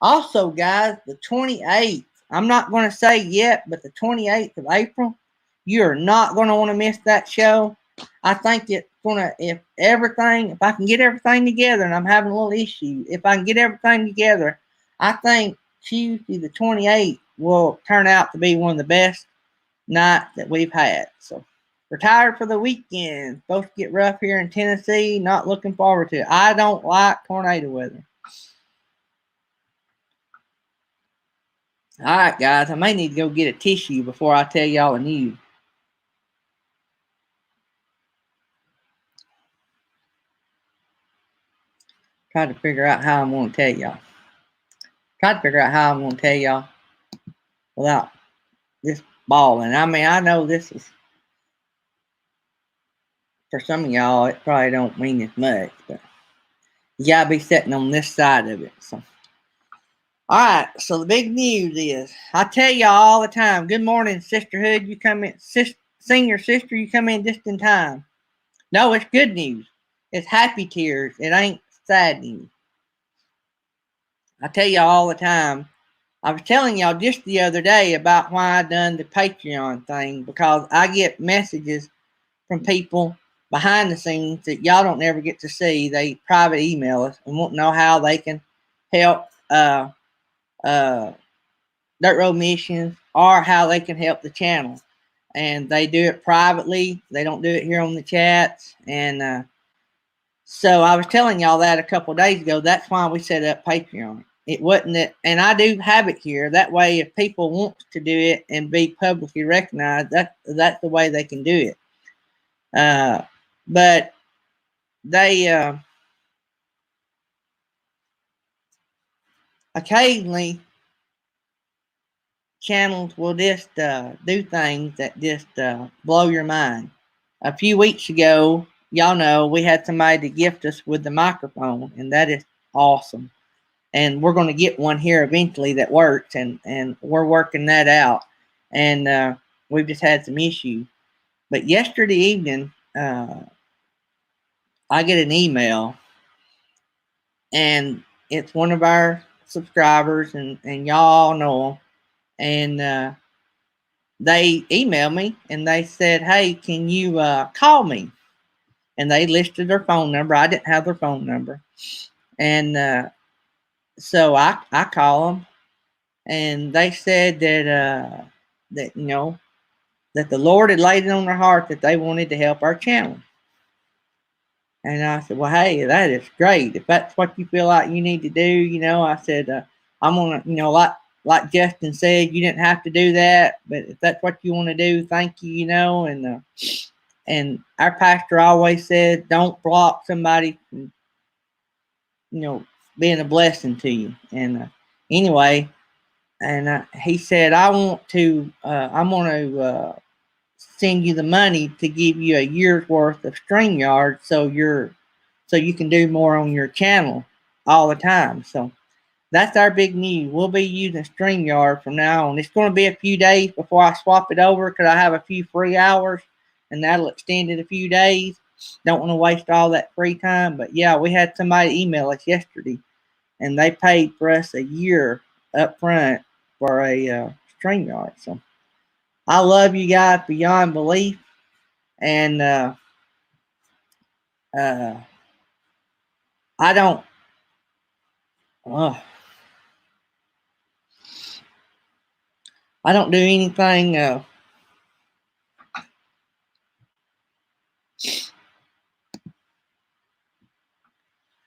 Also, guys, the 28th, I'm not going to say yet, but the 28th of April, you're not going to want to miss that show. I think it's going to, if I can get everything together, and I'm having a little issue, if I can get everything together, I think Tuesday the 28th will turn out to be one of the best nights that we've had. So, retired for the weekend. Supposed to get rough here in Tennessee. Not looking forward to it. I don't like tornado weather. All right, guys, I may need to go get a tissue before I tell y'all the news. Try to figure out how I'm going to tell y'all. Try to figure out how I'm going to tell y'all without this balling. I mean, I know this is, for some of y'all, it probably don't mean as much, but you gotta be sitting on this side of it. So, all right. So the big news is, I tell y'all all the time, good morning, sisterhood. You come in, senior sister. You come in just in time. No, it's good news. It's happy tears. It ain't sad news. I tell y'all all the time. I was telling y'all just the other day about why I done the Patreon thing, because I get messages from people behind the scenes that y'all don't ever get to see. They private email us and want to know how they can help uh, Dirt Road Missions, or how they can help the channel. And they do it privately. They don't do it here on the chats. And so I was telling y'all that a couple of days ago. That's why we set up Patreon. It wasn't that, and I do have it here. That way, if people want to do it and be publicly recognized, that's the way they can do it. But they occasionally, channels will just do things that just blow your mind. A few weeks ago, y'all know we had somebody to gift us with the microphone, and that is awesome. And we're going to get one here eventually that works, and we're working that out. And we've just had some issues. But yesterday evening, I get an email, and it's one of our subscribers, and y'all know them. And they emailed me and they said, "Hey, can you call me?" And they listed their phone number. I didn't have their phone number, and so I call them, and they said that that the Lord had laid it on their heart that they wanted to help our channel. And I said, "Well, hey, that is great. If that's what you feel like you need to do, I said, I'm gonna, like Justin said, you didn't have to do that, but if that's what you want to do, thank you, and our pastor always said, don't block somebody from, being a blessing to you. And anyway, and he said, I'm going to send you the money to give you a year's worth of StreamYard so you can do more on your channel all the time. So that's our big news. We'll be using StreamYard from now on. It's going to be a few days before I swap it over because I have a few free hours, and that'll extend it a few days. Don't want to waste all that free time. But yeah, we had somebody email us yesterday, and they paid for us a year up front for a StreamYard. So I love you guys beyond belief. And uh, I don't. Uh, I don't do anything.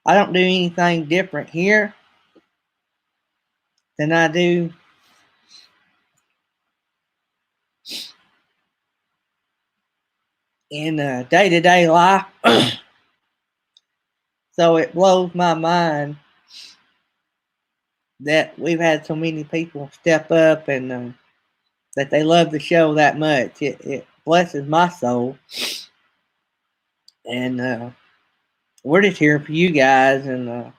I don't do anything different here than I do in day-to-day life. So it blows my mind that we've had so many people step up and that they love the show that much. It blesses my soul. And we're just here for you guys. And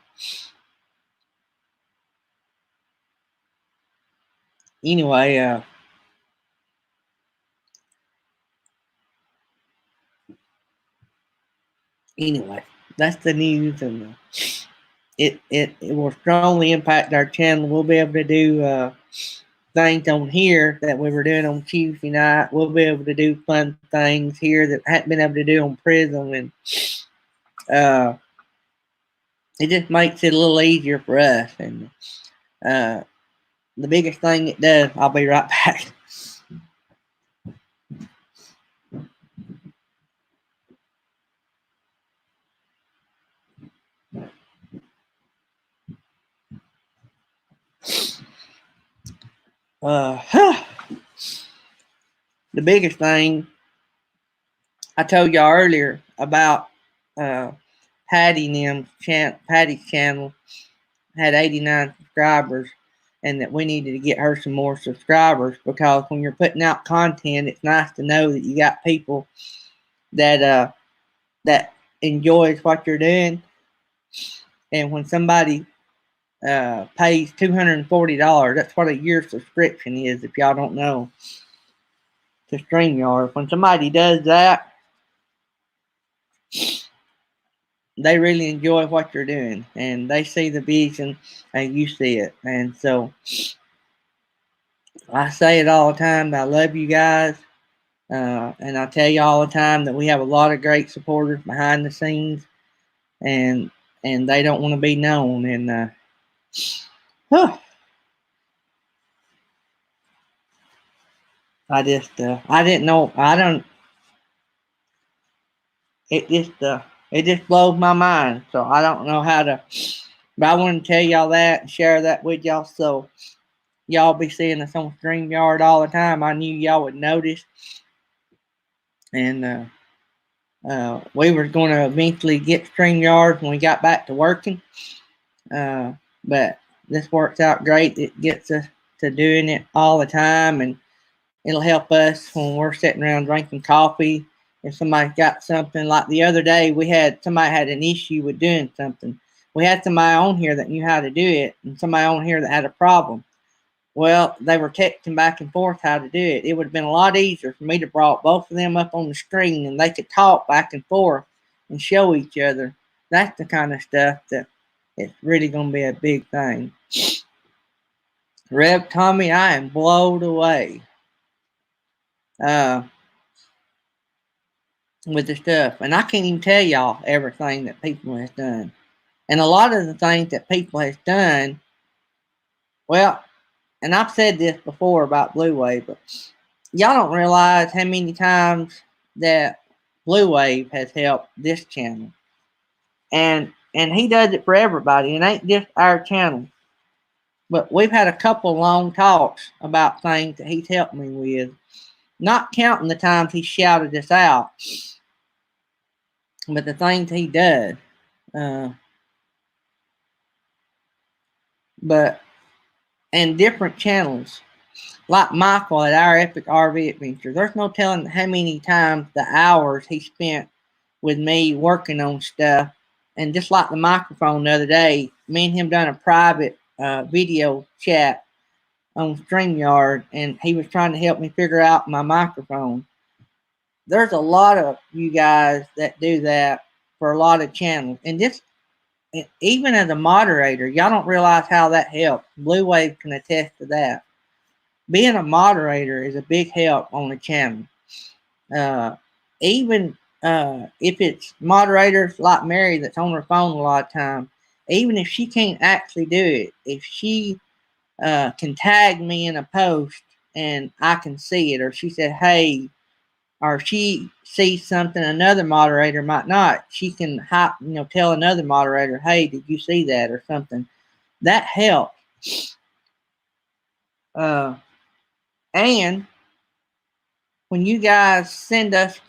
anyway, that's the news, and it will strongly impact our channel. We'll be able to do things on here that we were doing on Tuesday night. We'll be able to do fun things here that hadn't been able to do on Prism, and uh, it just makes it a little easier for us. And uh, the biggest thing it does, I'll be right back. The biggest thing I told y'all earlier about Patty's channel had 89 subscribers, and that we needed to get her some more subscribers, because when you're putting out content, it's nice to know that you got people that that enjoys what you're doing. And when somebody pays $240, that's what a year subscription is, if y'all don't know, to StreamYard. When somebody does that, they really enjoy what you're doing, and they see the vision and you see it. And so I say it all the time, I love you guys. And I tell you all the time that we have a lot of great supporters behind the scenes, and they don't want to be known. And I didn't know. I don't. It just blows my mind. So I don't know how to. But I want to tell y'all that and share that with y'all, so y'all be seeing us on StreamYard all the time. I knew y'all would notice, and we were going to eventually get StreamYard when we got back to working. But this works out great. It gets us to doing it all the time, and it'll help us when we're sitting around drinking coffee. If somebody's got something, like the other day, somebody had an issue with doing something. We had somebody on here that knew how to do it, and somebody on here that had a problem. Well, they were texting back and forth how to do it. It would have been a lot easier for me to brought both of them up on the screen, and they could talk back and forth and show each other. That's the kind of stuff that it's really going to be a big thing. Rev Tommy, I am blown away with the stuff. And I can't even tell y'all everything that people has done. And a lot of the things that people has done, well, and I've said this before about Blue Wave, but y'all don't realize how many times that Blue Wave has helped this channel. And he does it for everybody. It ain't just our channel. But we've had a couple long talks about things that he's helped me with. Not counting the times he shouted us out, but the things he does. But and different channels, like Michael at Our Epic RV Adventure. There's no telling how many times the hours he spent with me working on stuff. And just like the microphone the other day, me and him done a private video chat on StreamYard, and he was trying to help me figure out my microphone. There's a lot of you guys that do that for a lot of channels. And just even as a moderator, y'all don't realize how that helps. Blue Wave can attest to that. Being a moderator is a big help on the channel. Even if it's moderators like Mary that's on her phone a lot of time, even if she can't actually do it, if she can tag me in a post and I can see it, or she said, hey, or she sees something another moderator might not, she can tell another moderator, hey, did you see that, or something. That helps. And when you guys send us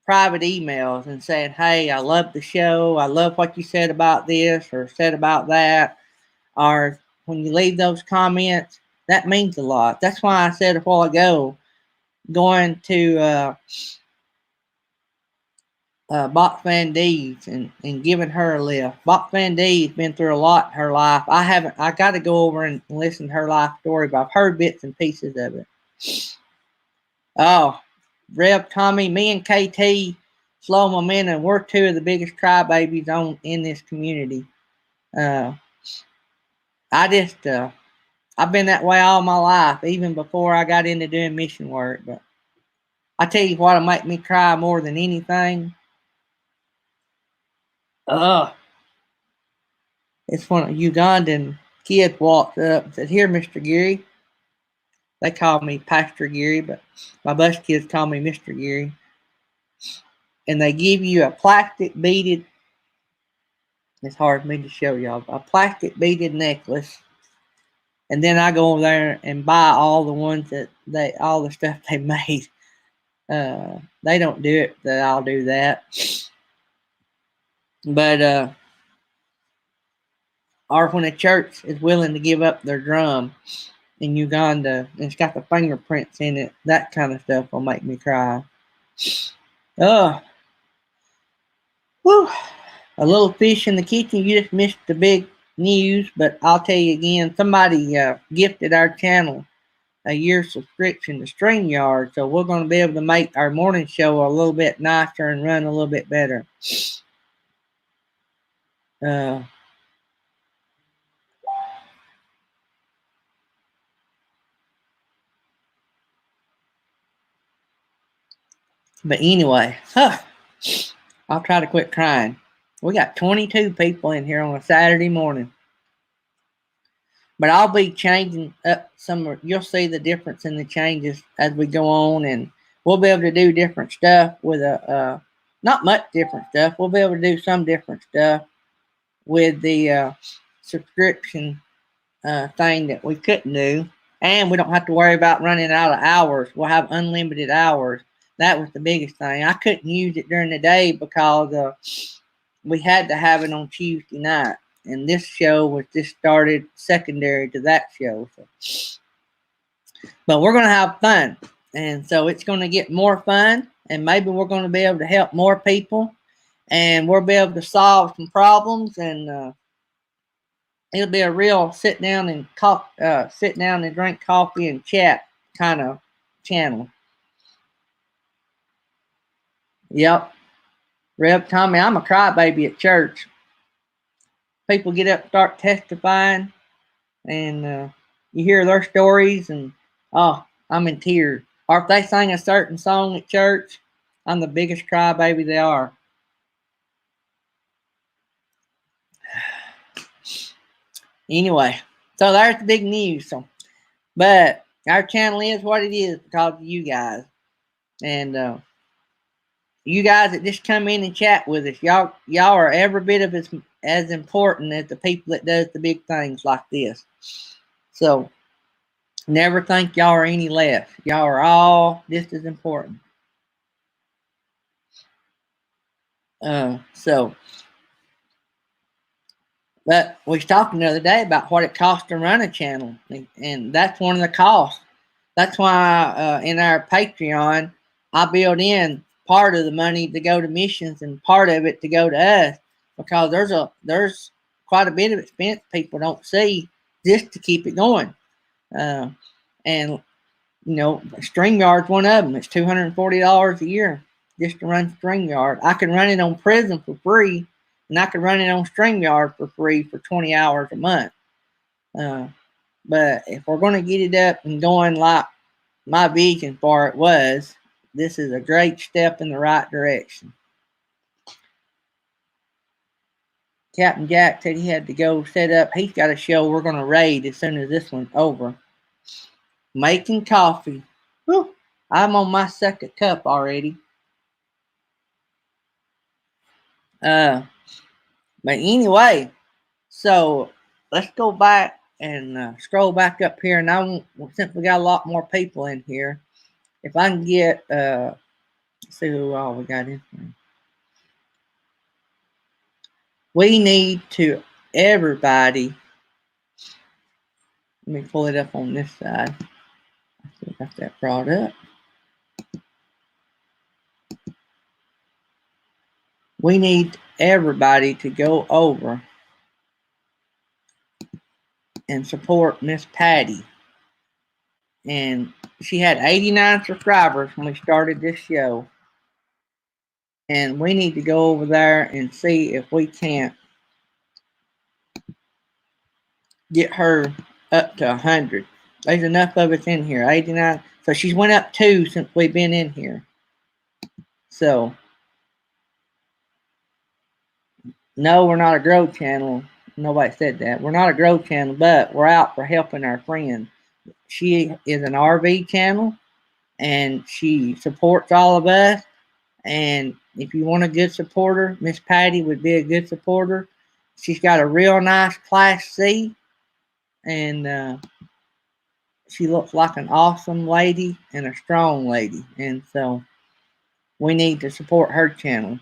private emails and saying, hey, I love the show, I love what you said about this or said about that, or when you leave those comments, that means a lot. That's why I said a while ago, going to Box Van D's and giving her a lift. Box Van D's been through a lot in her life. I got to go over and listen to her life story, but I've heard bits and pieces of it. Oh, Rev Tommy, me and KT, Slow Momentum, we're two of the biggest crybabies in this community. I've been that way all my life, even before I got into doing mission work. But I tell you what'll make me cry more than anything. It's when a Ugandan kid walked up and said, here, Mr. Geary. They call me Pastor Geary, but my bus kids call me Mr. Geary. And they give you a plastic beaded, it's hard for me to show y'all, a plastic beaded necklace and then I go over there and buy all the ones all the stuff they made. They don't do it that I'll do that. But or when a church is willing to give up their drum in Uganda and it's got the fingerprints in it, that kind of stuff will make me cry. Oh, whew. A little fish in the kitchen. You just missed the big news, but I'll tell you again. Somebody gifted our channel a year subscription to StreamYard, so we're going to be able to make our morning show a little bit nicer and run a little bit better. But anyway, I'll try to quit crying. We got 22 people in here on a Saturday morning. But I'll be changing up some. You'll see the difference in the changes as we go on, and we'll be able to do different stuff with not much different stuff. We'll be able to do some different stuff with the subscription thing that we couldn't do, and we don't have to worry about running out of hours. We'll have unlimited hours. That was the biggest thing. I couldn't use it during the day because we had to have it on Tuesday night. And this show was just started secondary to that show. So. But we're going to have fun. And so it's going to get more fun. And maybe we're going to be able to help more people. And we'll be able to solve some problems. And it'll be a real sit down and drink coffee and chat kind of channel. Yep. Rev Tommy, I'm a crybaby at church. People get up, start testifying, and you hear their stories, and I'm in tears. Or if they sing a certain song at church, I'm the biggest crybaby they are. Anyway, so there's the big news. But our channel is what it is because of you guys, and you guys that just come in and chat with us. Y'all are every bit of as important as the people that does the big things like this. So never think y'all are any less. Y'all are all just as important. But we was talking the other day about what it costs to run a channel, and that's one of the costs. That's why in our Patreon, I build in part of the money to go to missions and part of it to go to us, because there's quite a bit of expense people don't see just to keep it going. And StreamYard's one of them. It's $240 a year just to run StreamYard. I can run it on Prism for free, and I can run it on StreamYard for free for 20 hours a month. But if we're going to get it up and going like my vision for it was, this is a great step in the right direction. Captain Jack said he had to go set up. He's got a show we're going to raid as soon as this one's over. Making coffee. Whew, I'm on my second cup already. But anyway, so let's go back and scroll back up here. And since we got a lot more people in here, if I can get, let's see who all we got in here. We need to, everybody, let me pull it up on this side. I got that brought up. We need everybody to go over and support Miss Patty. And she had 89 subscribers when we started this show. And we need to go over there and see if we can't get her up to 100. There's enough of us in here, 89. So she's went up 2 since we've been in here. So, no, we're not a growth channel. Nobody said that. We're not a growth channel, but we're out for helping our friends. She is an RV channel, and she supports all of us. And if you want a good supporter, Miss Patty would be a good supporter. She's got a real nice Class C, and she looks like an awesome lady and a strong lady. And so we need to support her channel.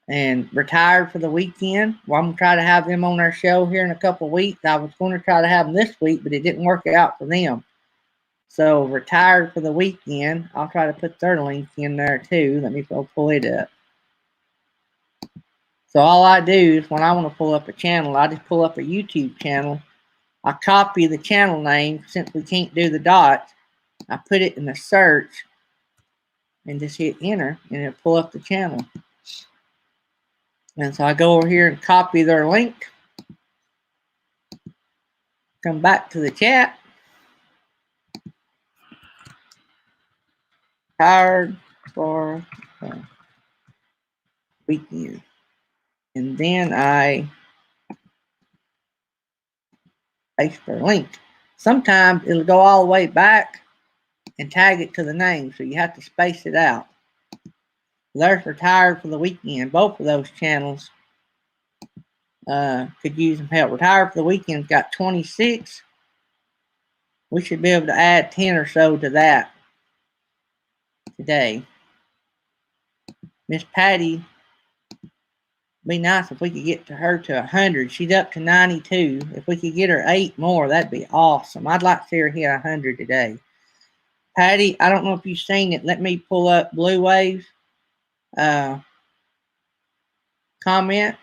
And Retired for the Weekend, well, I'm going to try to have them on our show here in a couple of weeks. I was going to try to have them this week, but it didn't work out for them. So Retired for the Weekend, I'll try to put their link in there too. Let me go pull it up. So all I do is when I want to pull up a channel, I just pull up a YouTube channel. I copy the channel name since we can't do the dots. I put it in the search and just hit enter and it'll pull up the channel. And so I go over here and copy their link. Come back to the chat. Tired for the Weekend. And then I paste their link. Sometimes it'll go all the way back and tag it to the name, so you have to space it out. There's Retired for the Weekend. Both of those channels could use some help. Retired for the Weekend's got 26. We should be able to add 10 or so to that today. Miss Patty, be nice if we could get to her to 100. She's up to 92. If we could get her 8 more, that'd be awesome. I'd like to see her hit 100 today. Patty, I don't know if you've seen it. Let me pull up Blue Wave's comment.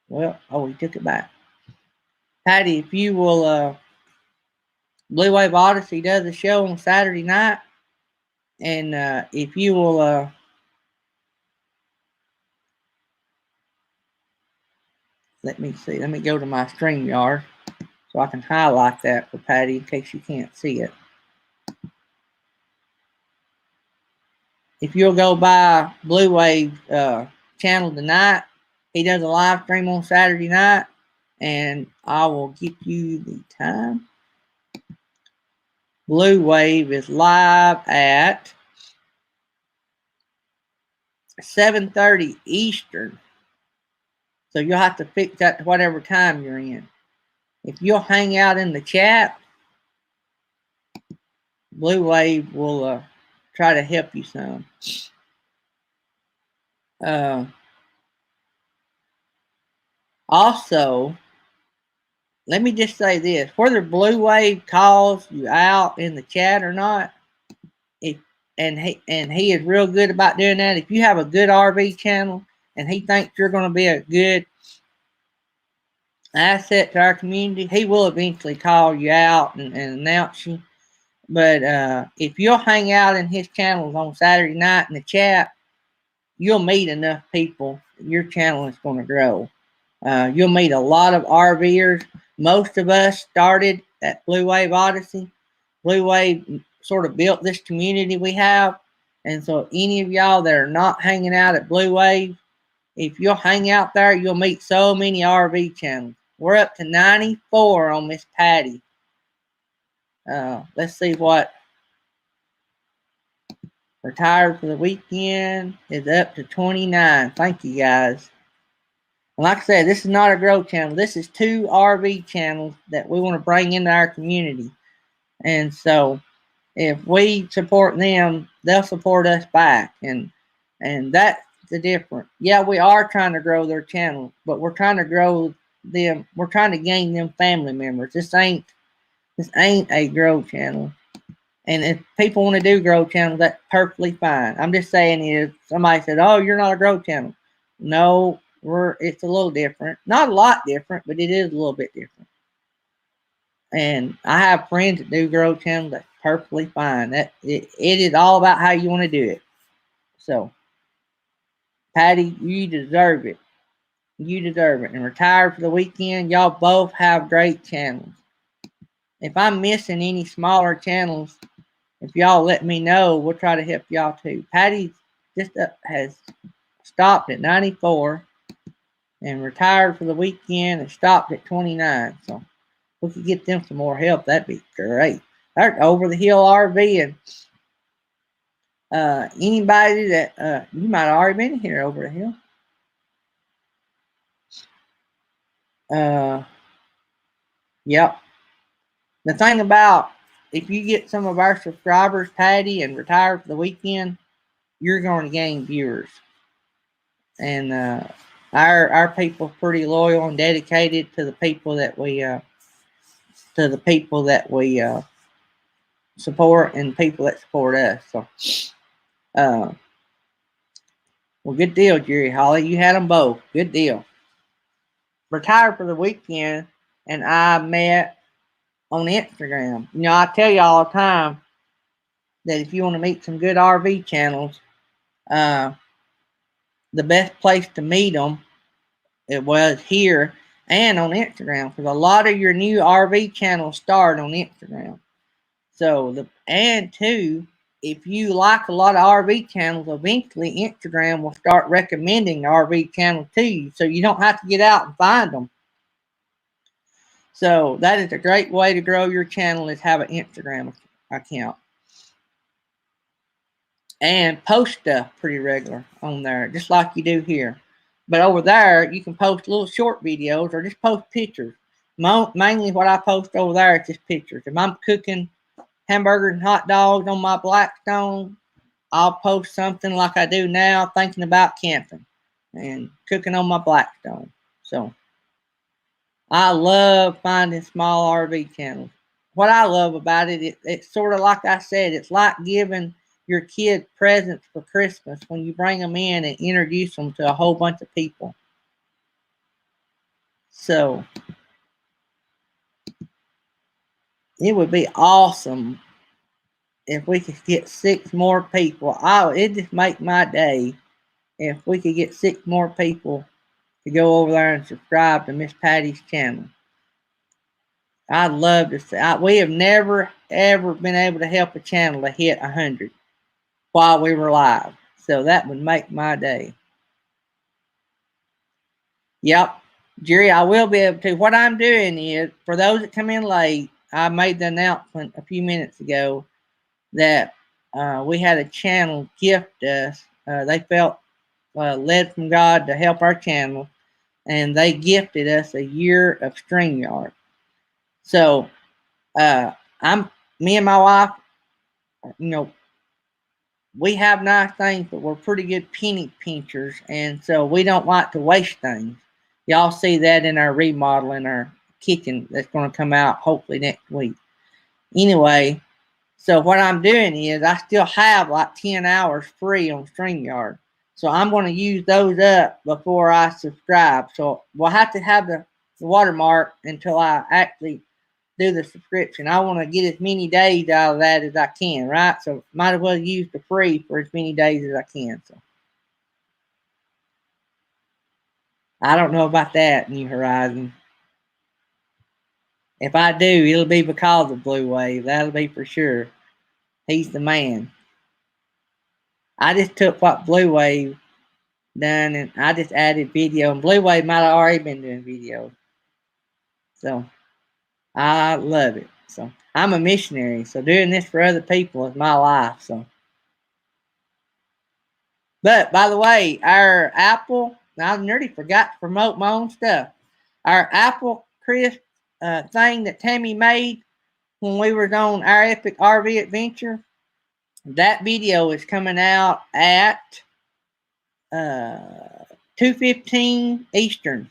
Well, oh, he took it back. Patty, if you will, Blue Wave Odyssey does a show on Saturday night. And if you will, let me see. Let me go to my StreamYard so I can highlight that for Patty in case you can't see it. If you'll go by Blue Wave channel tonight, he does a live stream on Saturday night, and I will give you the time. Blue Wave is live at 7:30 Eastern. So you'll have to fix that to whatever time you're in. If you'll hang out in the chat, Blue Wave will try to help you some. Also, let me just say this: whether Blue Wave calls you out in the chat or not, and he is real good about doing that. If you have a good RV channel and he thinks you're going to be a good asset to our community, he will eventually call you out and announce you. But if you'll hang out in his channels on Saturday night in the chat, you'll meet enough people. Your channel is going to grow. You'll meet a lot of RVers. Most of us started at Blue Wave Odyssey. Blue Wave sort of built this community we have. And so any of y'all that are not hanging out at Blue Wave, if you'll hang out there, you'll meet so many RV channels. We're up to 94 on Miss Patty. Let's see what Retired for the Weekend is up to 29. Thank you, guys. And like I said, this is not a growth channel. This is 2 RV channels that we want to bring into our community. And so if we support them, they'll support us back. And that's the difference. Yeah, we are trying to grow their channel, but we're trying to grow them. We're trying to gain them family members. This ain't a grow channel. And if people want to do grow channels, that's perfectly fine. I'm just saying if somebody said, oh, you're not a grow channel. No, it's a little different. Not a lot different, but it is a little bit different. And I have friends that do grow channels. That's perfectly fine. It is all about how you want to do it. So, Patty, you deserve it. You deserve it. And Retired for the Weekend, y'all both have great channels. If I'm missing any smaller channels, if y'all let me know, we'll try to help y'all too. Patty just has stopped at 94 and Retired for the Weekend and stopped at 29. So if we could get them some more help, that'd be great. They're Over the Hill RV, and anybody that you might have already been here Over the Hill. Yep. The thing about if you get some of our subscribers, Patty, and retire for the weekend, you're going to gain viewers. And our people are pretty loyal and dedicated to the people that we support and people that support us. So, well, good deal, Jerry Holly. You had them both. Good deal. Retired for the weekend, and I met on Instagram. You know, I tell you all the time that if you want to meet some good RV channels, the best place to meet them it was here and on Instagram, because a lot of your new RV channels start on Instagram. So and two, if you like a lot of RV channels, eventually Instagram will start recommending RV channels to you, so you don't have to get out and find them. So that is a great way to grow your channel, is have an Instagram account. And post stuff pretty regular on there, just like you do here. But over there, you can post little short videos or just post pictures. Mainly what I post over there is just pictures. If I'm cooking hamburgers and hot dogs on my Blackstone, I'll post something like I do now, thinking about camping and cooking on my Blackstone. So I love finding small RV channels. What I love about it, it's sort of like I said, it's like giving your kid presents for Christmas when you bring them in and introduce them to a whole bunch of people. So it would be awesome if we could get 6 more people. It'd just make my day if we could get 6 more people to go over there and subscribe to Miss Patty's channel. I'd love to see. We have never, ever been able to help a channel to hit 100 while we were live. So that would make my day. Yep. Jerry, I will be able to. What I'm doing is, for those that come in late, I made the announcement a few minutes ago that we had a channel gift us. They felt led from God to help our channel, and they gifted us a year of StreamYard. So me and my wife, you know, we have nice things, but we're pretty good penny pinchers, and so we don't like to waste things. Y'all see that in our remodel in our kitchen that's going to come out hopefully next week. Anyway, so what I'm doing is I still have like 10 hours free on StreamYard. So I'm going to use those up before I subscribe. So we'll have to have the watermark until I actually do the subscription. I want to get as many days out of that as I can, right? So might as well use the free for as many days as I can. So I don't know about that, New Horizon. If I do, it'll be because of Blue Wave. That'll be for sure. He's the man. I just took what Blue Wave done and I just added video. And Blue Wave might have already been doing video. So I love it. So I'm a missionary. So doing this for other people is my life. So, but by the way, our Apple, I nearly forgot to promote my own stuff. Our Apple Crisp thing that Tammy made when we were on our epic RV adventure, that video is coming out at 2:15 Eastern.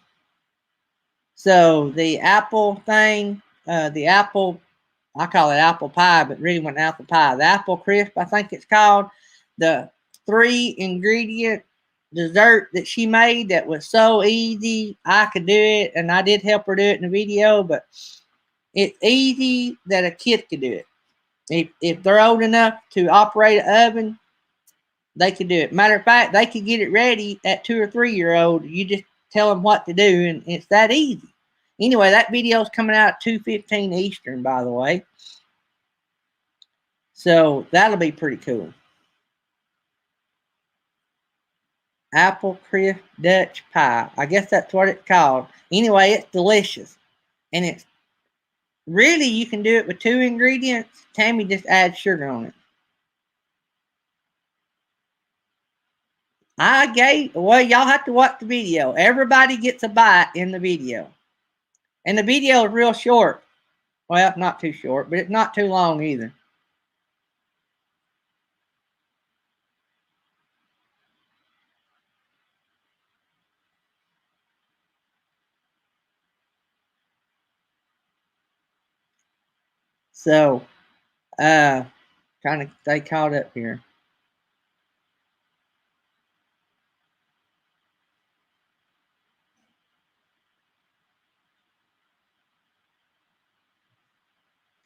So the Apple thing, the Apple, I call it apple pie, but really wasn't apple pie. The Apple Crisp, I think it's called. The 3 ingredient dessert that she made that was so easy. I could do it, and I did help her do it in the video, but it's easy that a kid could do it. If they're old enough to operate an oven, they could do it. Matter of fact, they could get it ready at 2 or 3-year-old. You just tell them what to do, and it's that easy. Anyway, that video is coming out at 2:15 Eastern, by the way. So that'll be pretty cool. Apple Crisp Dutch Pie. I guess that's what it's called. Anyway, it's delicious. And it's really, you can do it with 2 ingredients. Tammy just adds sugar on it. Well, y'all have to watch the video. Everybody gets a bite in the video. And the video is real short. Well, not too short, but it's not too long either. So, trying to stay caught up here.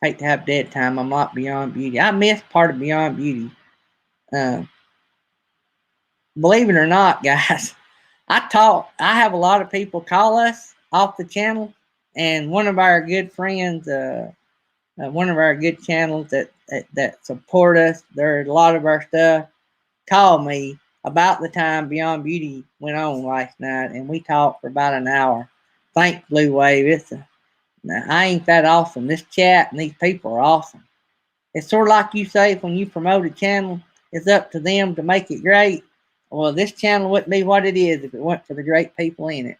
Hate to have dead time. I'm not Beyond Beauty. I missed part of Beyond Beauty. Uh, Believe it or not, guys, I have a lot of people call us off the channel, and one of our good friends, one of our good channels that support us, there's a lot of our stuff, called me about the time Beyond Beauty went on last night, and we talked for about an hour. Thanks, Blue Wave. I ain't that awesome. This chat and these people are awesome. It's sort of like you say when you promote a channel, it's up to them to make it great. Well, this channel wouldn't be what it is if it weren't for the great people in it.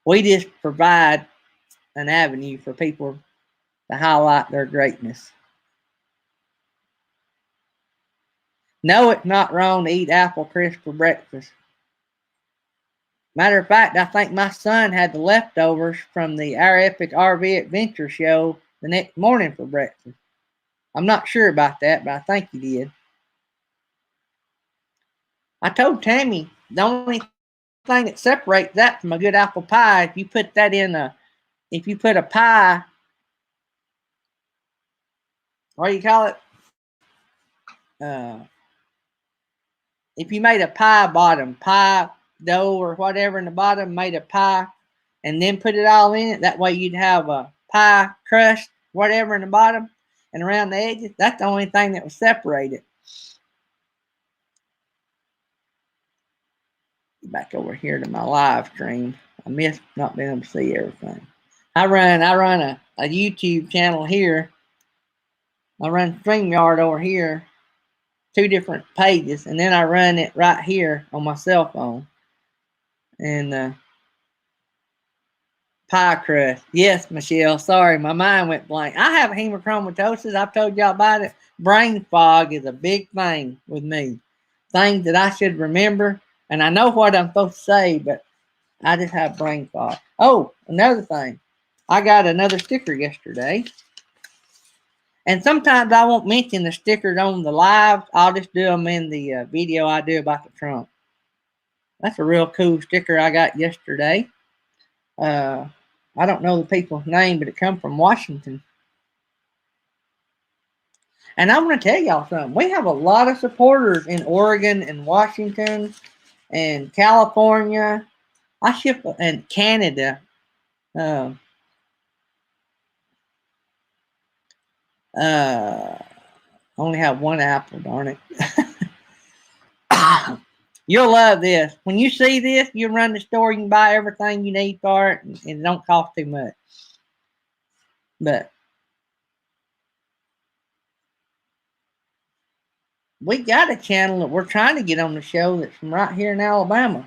We just provide an avenue for people to highlight their greatness. No, it's not wrong to eat apple crisp for breakfast. Matter of fact, I think my son had the leftovers from the Our Epic RV Adventure show the next morning for breakfast. I'm not sure about that, but I think he did. I told Tammy the only thing that separates that from a good apple pie, if you put that in if you put a pie, what do you call it? If you made a pie bottom, pie dough or whatever in the bottom, made a pie, and then put it all in it, that way you'd have a pie crust, whatever in the bottom and around the edges. That's the only thing that would separate it. Back over here to my live stream. I missed not being able to see everything. I run a YouTube channel here. I run StreamYard over here, 2 different pages, and then I run it right here on my cell phone. And pie crust. Yes, Michelle. Sorry, my mind went blank. I have hemochromatosis. I've told y'all about it. Brain fog is a big thing with me. Things that I should remember, and I know what I'm supposed to say, but I just have brain fog. Oh, another thing. I got another sticker yesterday. And sometimes I won't mention the stickers on the live. I'll just do them in the video I do about the trunk. That's a real cool sticker I got yesterday. I don't know the people's name, but it come from Washington. And I'm going to tell y'all something. We have a lot of supporters in Oregon and Washington and California. I ship in Canada. Only have one apple, darn it. You'll love this. When you see this, you run the store, you can buy everything you need for it, and it don't cost too much. But we got a channel that we're trying to get on the show that's from right here in Alabama.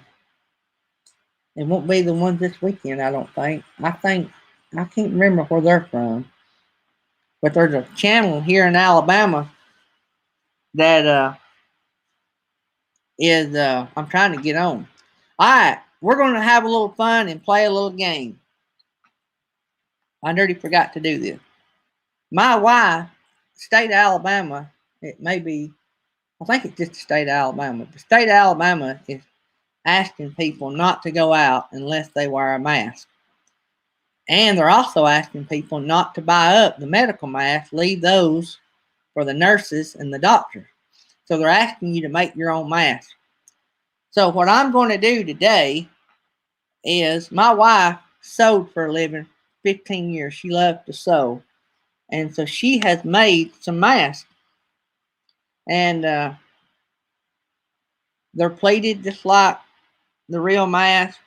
It won't be the ones this weekend, I don't think. I can't remember where they're from. But there's a channel here in Alabama that is I'm trying to get on. Alright, we're gonna have a little fun and play a little game. I nearly forgot to do this. My wife, state of Alabama, it may be, I think it's just the state of Alabama. The state of Alabama is asking people not to go out unless they wear a mask. And they're also asking people not to buy up the medical masks, leave those for the nurses and the doctors. So they're asking you to make your own mask. So what I'm going to do today is my wife sewed for a living 15 years. She loved to sew. And so she has made some masks. And they're plated just like the real mask.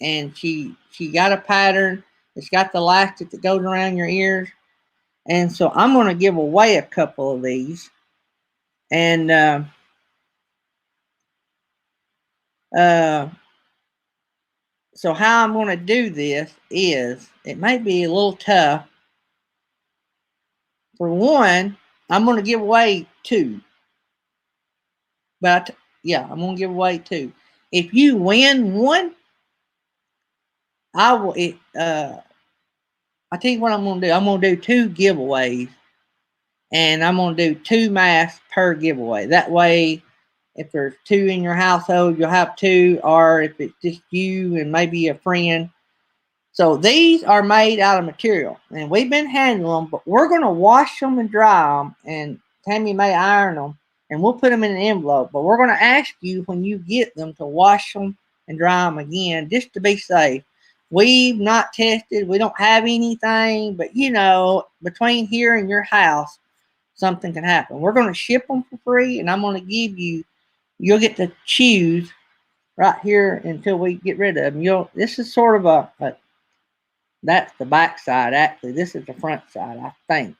And she got a pattern. It's got the elastic that goes around your ears. And so I'm going to give away a couple of these. And so how I'm going to do this is, it may be a little tough For one, I'm going to give away 2. But yeah, I'm going to give away 2. If you win one, I will. I tell you what I'm going to do. I'm going to do 2 giveaways, and I'm going to do 2 masks per giveaway. That way, if there's 2 in your household, you'll have 2, or if it's just you and maybe a friend. So these are made out of material, and we've been handling them, but we're going to wash them and dry them, and Tammy may iron them, and we'll put them in an envelope. But we're going to ask you when you get them to wash them and dry them again, just to be safe. We've not tested. We don't have anything, but between here and your house, something can happen. We're going to ship them for free, and I'm going to give you'll get to choose right here until we get rid of them. This is sort of that's the back side, actually. This is the front side, I think.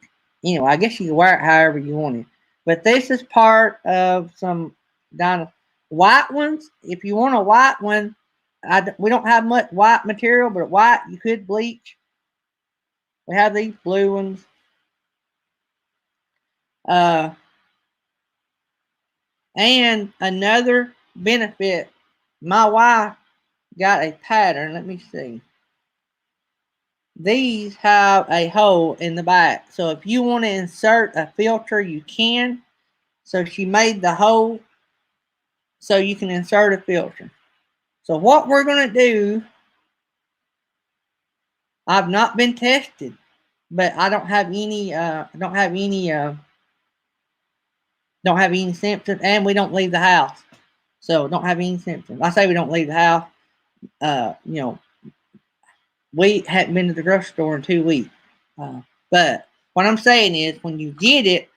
I guess you can wear it however you want it. But this is part of some white ones. If you want a white one, we don't have much white material, but white you could bleach. We have these blue ones. And another benefit, my wife got a pattern. Let me see. These have a hole in the back. So if you want to insert a filter, you can. So she made the hole so you can insert a filter. So what we're going to do, I've not been tested, but I don't have any symptoms, and we don't leave the house. So don't have any symptoms. I say we don't leave the house. We hadn't been to the grocery store in 2 weeks. But what I'm saying is, when you get it,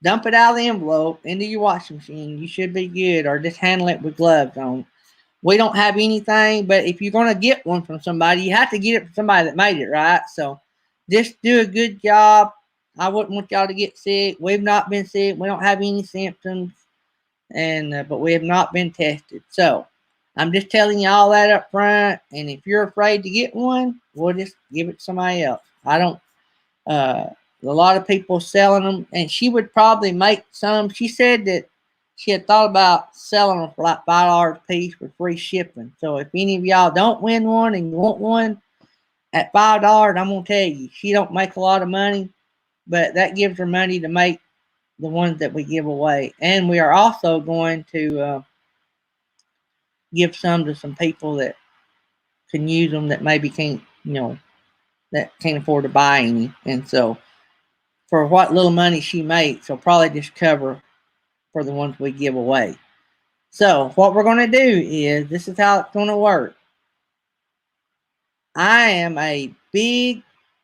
dump it out of the envelope into your washing machine. You should be good, or just handle it with gloves on. We don't have anything, but if you're going to get one from somebody, you have to get it from somebody that made it, right? So just do a good job. I wouldn't want y'all to get sick. We've not been sick. We don't have any symptoms, but we have not been tested. So I'm just telling you all that up front. And if you're afraid to get one, we'll just give it to somebody else. I don't. A lot of people selling them, and she would probably make some. She said that she had thought about selling them for like $5 a piece with free shipping. So if any of y'all don't win one and you want one at $5, I'm gonna tell you, she don't make a lot of money, but that gives her money to make the ones that we give away. And we are also going to give some to some people that can use them that maybe can't, that can't afford to buy any. And so for what little money she makes, will probably just cover for the ones we give away. So what we're going to do is, this is how it's going to work. I am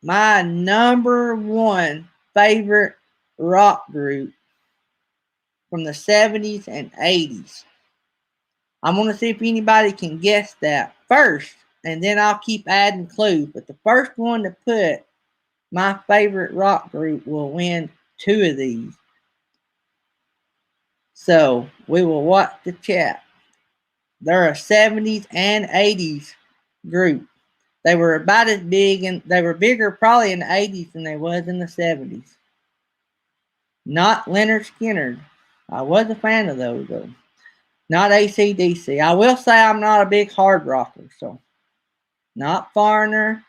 my number one favorite rock group from the 70s and 80s. I'm going to see if anybody can guess that first, and then I'll keep adding clues. But the first one to put my favorite rock group will win 2 of these. So we will watch the chat. They're a 70s and 80s group. They were about as big, and they were bigger probably in the 80s than they was in the 70s. Not Lynyrd Skynyrd. I was a fan of those, though. Not AC/DC. I will say I'm not a big hard rocker, so not Foreigner,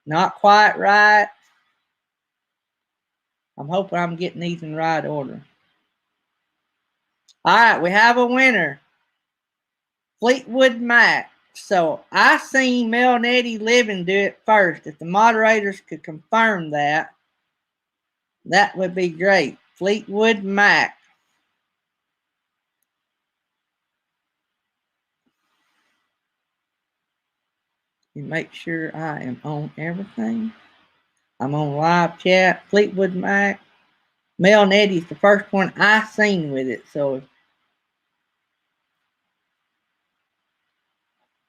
not Quiet Riot. I'm hoping I'm getting these in the right order. All right, we have a winner. Fleetwood Mac. So I seen Mel and Eddie Living do it first. If the moderators could confirm that, that would be great. Fleetwood Mac. You make sure I am on everything. I'm on live chat. Fleetwood Mac. Mel and Eddie's the first one I seen with it. So,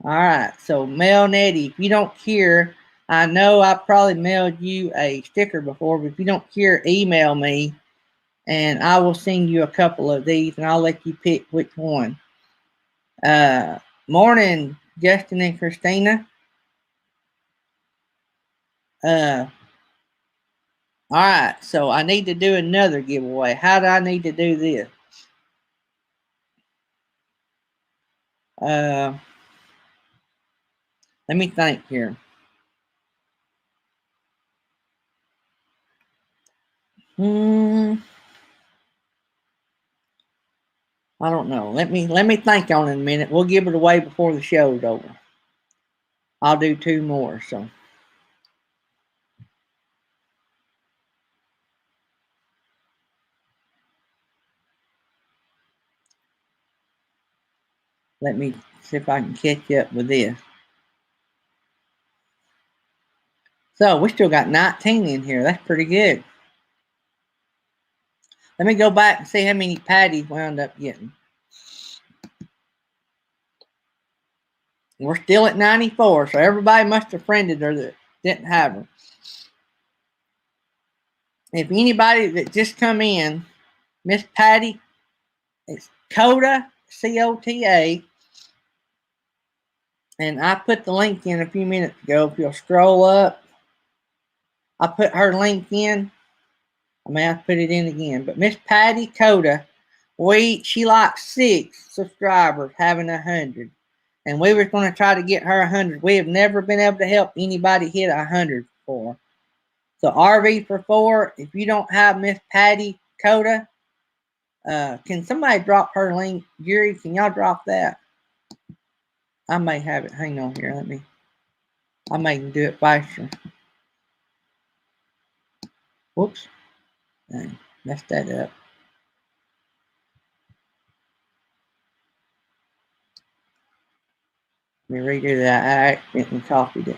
all right. So Mel and Eddie, if you don't hear, I know I probably mailed you a sticker before, but if you don't hear, email me, and I will send you a couple of these, and I'll let you pick which one. Morning, Justin and Christina. All right, so I need to do another giveaway. How do I need to do this? Let me think here. I don't know. Let me think on it a minute. We'll give it away before the show's over. I'll do 2 more. So let me see if I can catch up with this. So we still got 19 in here. That's pretty good. Let me go back and see how many patties wound up getting. We're still at 94, so everybody must have friended her that didn't have her. If anybody that just come in, Miss Patty, it's Cota, C-O-T-A, and I put the link in a few minutes ago. If you'll scroll up, I put her link in. I may have to put it in again. But Miss Patty Cota, she likes 6 subscribers having 100. And we were going to try to get her 100. We have never been able to help anybody hit 100 before. So RV for 4, if you don't have Miss Patty Cota, can somebody drop her link? Jerry, can y'all drop that? I may have it. Hang on here. I may do it faster. Whoops. Dang, messed that up. Let me redo that. I accidentally copied it.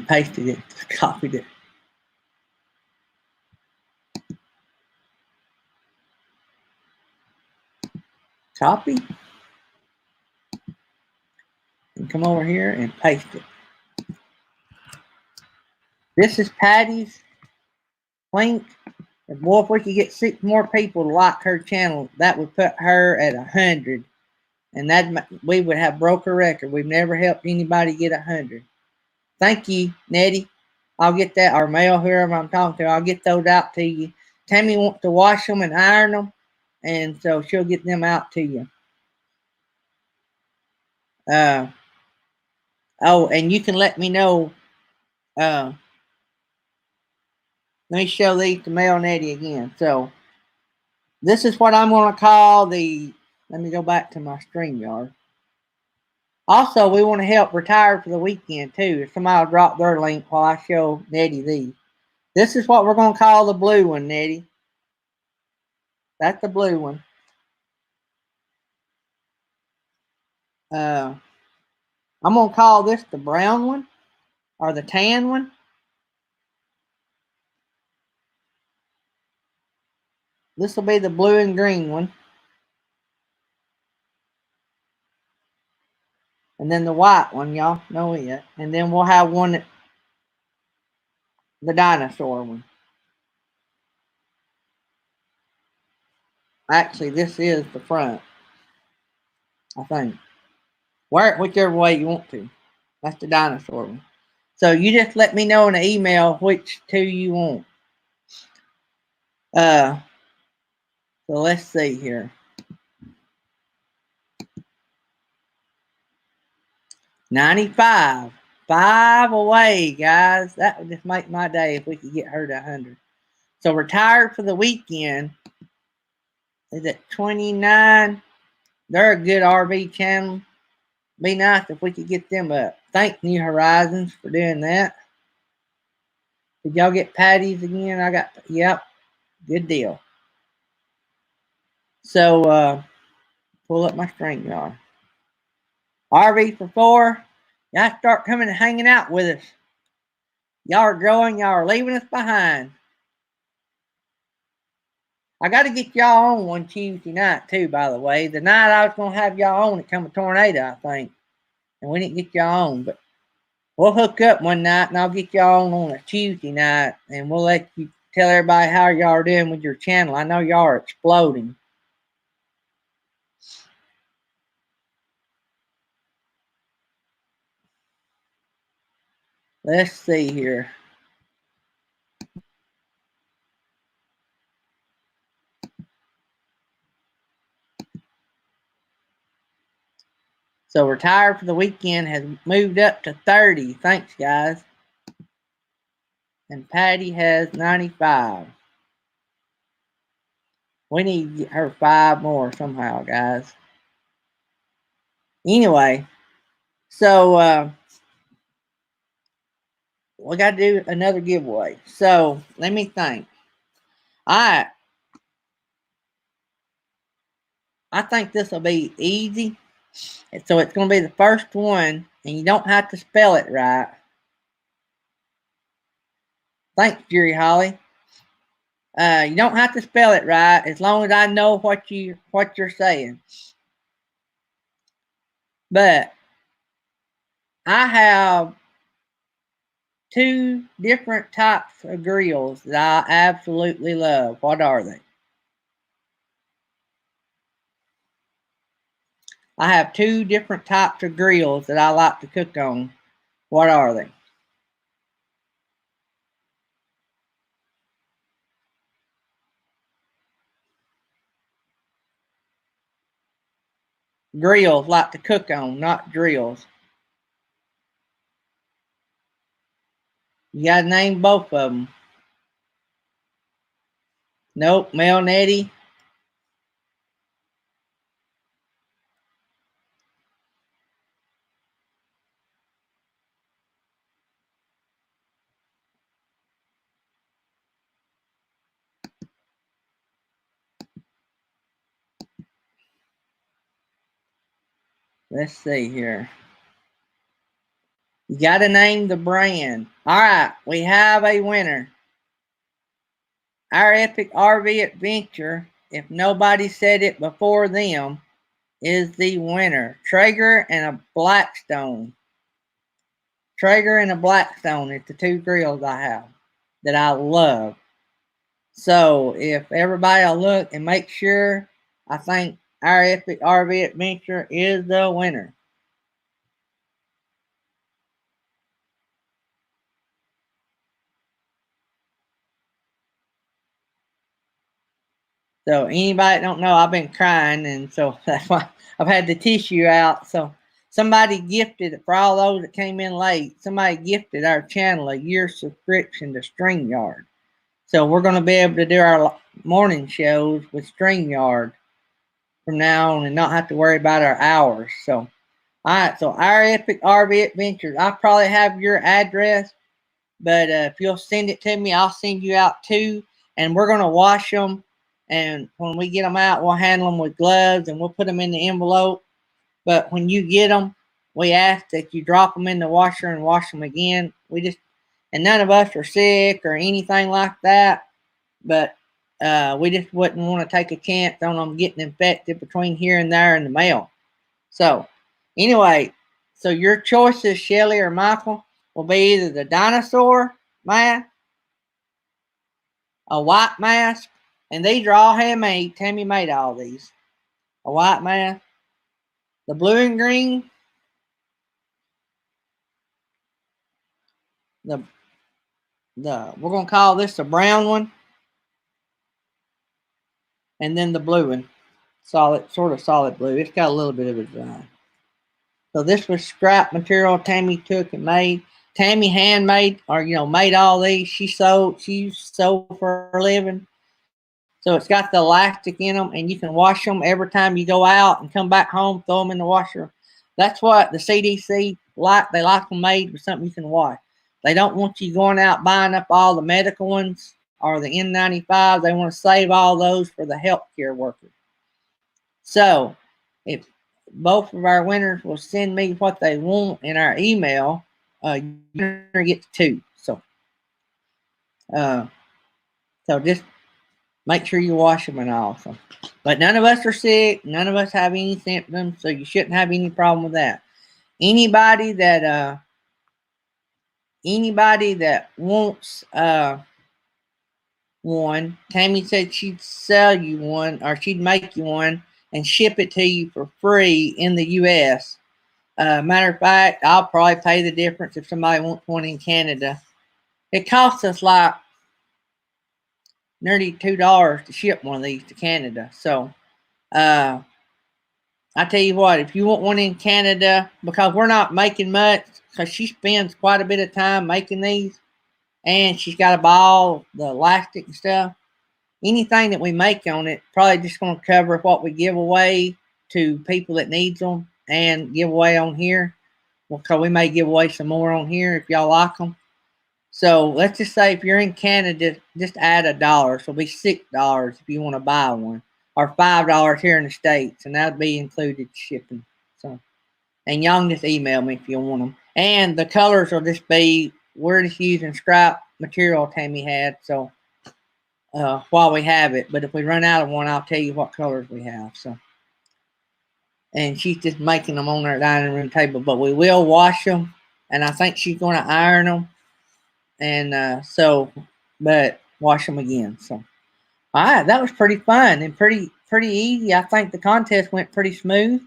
Pasted it. Copied it. Copy. And come over here and paste it. This is Patty's link. And boy, if we could get 6 more people to like her channel, that would put her at 100. And that we would have broke a record. We've never helped anybody get 100. Thank you, Nettie. I'll get that, or Mel, whoever I'm talking to, I'll get those out to you. Tammy wants to wash them and iron them, and so she'll get them out to you. Oh, and you can let me know. Let me show these to Mel and Nettie again. So this is what I'm going to call the, let me go back to my StreamYard. Also, we want to help retire for the weekend, too. If somebody will drop their link while I show Nettie these. This is what we're going to call the blue one, Nettie. That's the blue one. I'm going to call this the brown one, or the tan one. This will be the blue and green one. And then the white one, y'all know it. And then we'll have one, the dinosaur one. Actually, this is the front, I think. Wear it whichever way you want to. That's the dinosaur one. So you just let me know in the email which 2 you want. So let's see here. 95. 5 away, guys. That would just make my day if we could get her to 100. So retired for the weekend is at 29. They're a good RV channel. Be nice if we could get them up. Thank New Horizons for doing that. Did y'all get Patties again? I got, yep, good deal. So, pull up my StreamYard. RV for 4. Y'all start coming and hanging out with us. Y'all are growing. Y'all are leaving us behind. I got to get y'all on one Tuesday night, too, by the way. The night I was going to have y'all on, it come a tornado, I think. And we didn't get y'all on, but we'll hook up one night, and I'll get y'all on a Tuesday night, and we'll let you tell everybody how y'all are doing with your channel. I know y'all are exploding. Let's see here. So retired for the weekend has moved up to 30. Thanks, guys. And Patty has 95. We need to get her 5 more somehow, guys. Anyway, so we got to do another giveaway. So let me think. I think this will be easy. So it's going to be the first one, and you don't have to spell it right. Thanks, Jerry Holly. You don't have to spell it right as long as I know what you're saying. But I have 2 different types of grills that I absolutely love. What are they? I have 2 different types of grills that I like to cook on. What are they? Grills like to cook on, not drills. You gotta name both of them. Nope, Mel Nettie. Let's see here. You gotta name the brand. Alright, we have a winner. Our Epic RV Adventure, if nobody said it before them, is the winner. Traeger and a Blackstone. Traeger and a Blackstone is the 2 grills I have that I love. So if everybody will look and make sure, I think our Epic RV Adventure is the winner. So anybody that don't know, I've been crying, and so that's why I've had the tissue out. So somebody gifted, for all those that came in late, somebody gifted our channel a year subscription to StreamYard. So we're going to be able to do our morning shows with StreamYard from now on and not have to worry about our hours. So, all right. So our Epic RV Adventures, I probably have your address, but if you'll send it to me, I'll send you out 2, and we're going to wash them. And when we get them out, we'll handle them with gloves and we'll put them in the envelope. But when you get them, we ask that you drop them in the washer and wash them again. And none of us are sick or anything like that, but we just wouldn't want to take a chance on them getting infected between here and there in the mail. So, anyway, so your choices, Shelly or Michael, will be either the dinosaur mask, a white mask, and these are all handmade. Tammy made all these. A white mask, the blue and green, the we're gonna call this the brown one, and then the blue one, sort of solid blue. It's got a little bit of a design. So this was scrap material Tammy took and made. Tammy handmade, or made all these. She sewed for a living. So it's got the elastic in them, and you can wash them every time you go out and come back home. Throw them in the washer. That's what the CDC like. They like them made with something you can wash. They don't want you going out buying up all the medical ones or the N95. They want to save all those for the healthcare workers. So if both of our winners will send me what they want in our email, you're gonna get 2. So just make sure you wash them and all. So, but none of us are sick. None of us have any symptoms, so you shouldn't have any problem with that. Anybody that wants one, Tammy said she'd sell you one, or she'd make you one and ship it to you for free in the U.S. Matter of fact, I'll probably pay the difference if somebody wants one in Canada. It costs us like nearly $2 to ship one of these to Canada. So, I tell you what, if you want one in Canada, because we're not making much, because she spends quite a bit of time making these, and she's got to buy all the elastic and stuff. Anything that we make on it, probably just going to cover what we give away to people that needs them and give away on here. Because we may give away some more on here if y'all like them. So let's just say if you're in Canada, just add $1. So it'll be $6 if you want to buy one, or $5 here in the States, and that'll be included shipping. So, and y'all can just email me if you want them. And the colors will just be, we're just using scrap material Tammy had. So while we have it, but if we run out of one, I'll tell you what colors we have. So, and she's just making them on our dining room table, but we will wash them, and I think she's going to iron them, and but wash them again. So, all right, that was pretty fun and pretty easy. I think the contest went pretty smooth.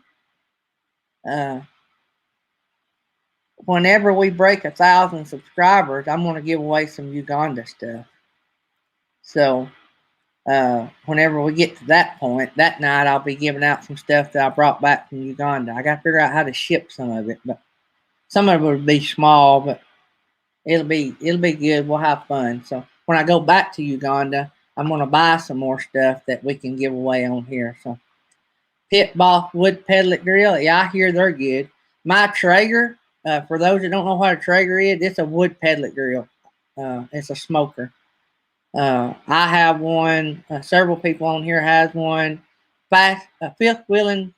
Whenever we break 1,000 subscribers, I'm going to give away some Uganda stuff. So whenever we get to that point, that night I'll be giving out some stuff that I brought back from Uganda. I got to figure out how to ship some of it, but some of it will be small, but it'll be good. We'll have fun. So when I go back to Uganda, I'm going to buy some more stuff that we can give away on here. So Pit Boss Wood Pellet Grill, yeah, I hear they're good. My Traeger, for those that don't know what a Traeger is, it's a wood pellet grill. It's a smoker. I have one. Several people on here has one. Fifth Wheeling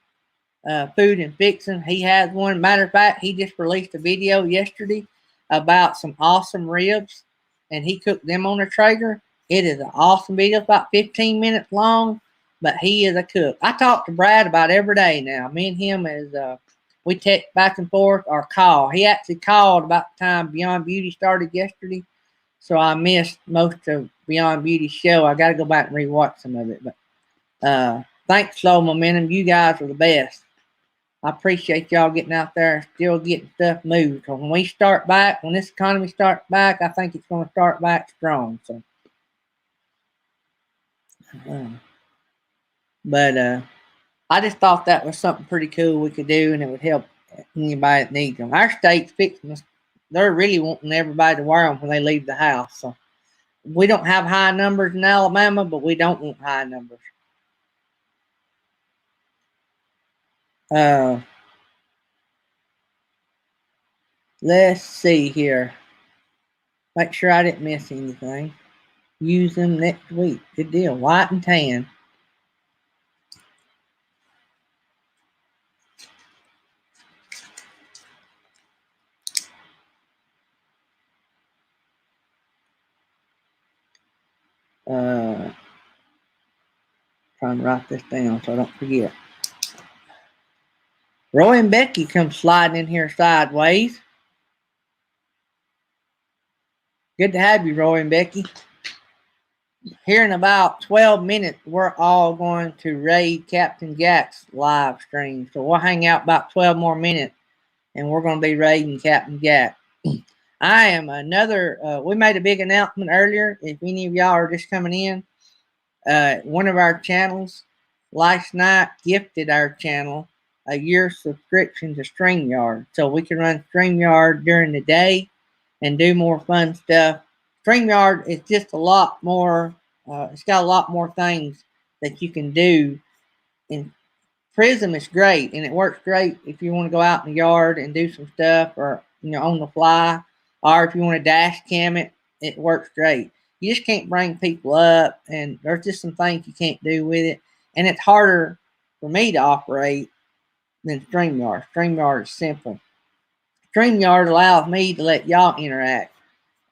Food and Fixing, he has one. Matter of fact, he just released a video yesterday about some awesome ribs, and he cooked them on a Traeger. It is an awesome video. It's about 15 minutes long, but he is a cook. I talk to Brad about every day now. Me and him we text back and forth or call. He actually called about the time Beyond Beauty started yesterday, so I missed most of Beyond Beauty's show. I got to go back and rewatch some of it. But thanks, Slow Momentum. You guys are the best. I appreciate y'all getting out there and still getting stuff moved. Because when we start back, when this economy starts back, I think it's going to start back strong. So, but I just thought that was something pretty cool we could do, and it would help anybody that needs them. Our state's fixing us. They're really wanting everybody to wear them when they leave the house. So we don't have high numbers in Alabama, but we don't want high numbers. Let's see here. Make sure I didn't miss anything. Use them next week. Good deal. White and tan. Trying to write this down so I don't forget. Roy and Becky come sliding in here sideways. Good to have you, Roy and Becky. Here in about 12 minutes, we're all going to raid Captain Jack's live stream. So we'll hang out about 12 more minutes, and we're going to be raiding Captain Jack. I am we made a big announcement earlier. If any of y'all are just coming in, one of our channels last night gifted our channel a year subscription to StreamYard. So we can run StreamYard during the day and do more fun stuff. StreamYard is just a lot more, it's got a lot more things that you can do. And Prism is great, and it works great if you want to go out in the yard and do some stuff, or on the fly, or if you want to dash cam it, it works great. You just can't bring people up, and there's just some things you can't do with it, and it's harder for me to operate than StreamYard. StreamYard is simple. StreamYard allows me to let y'all interact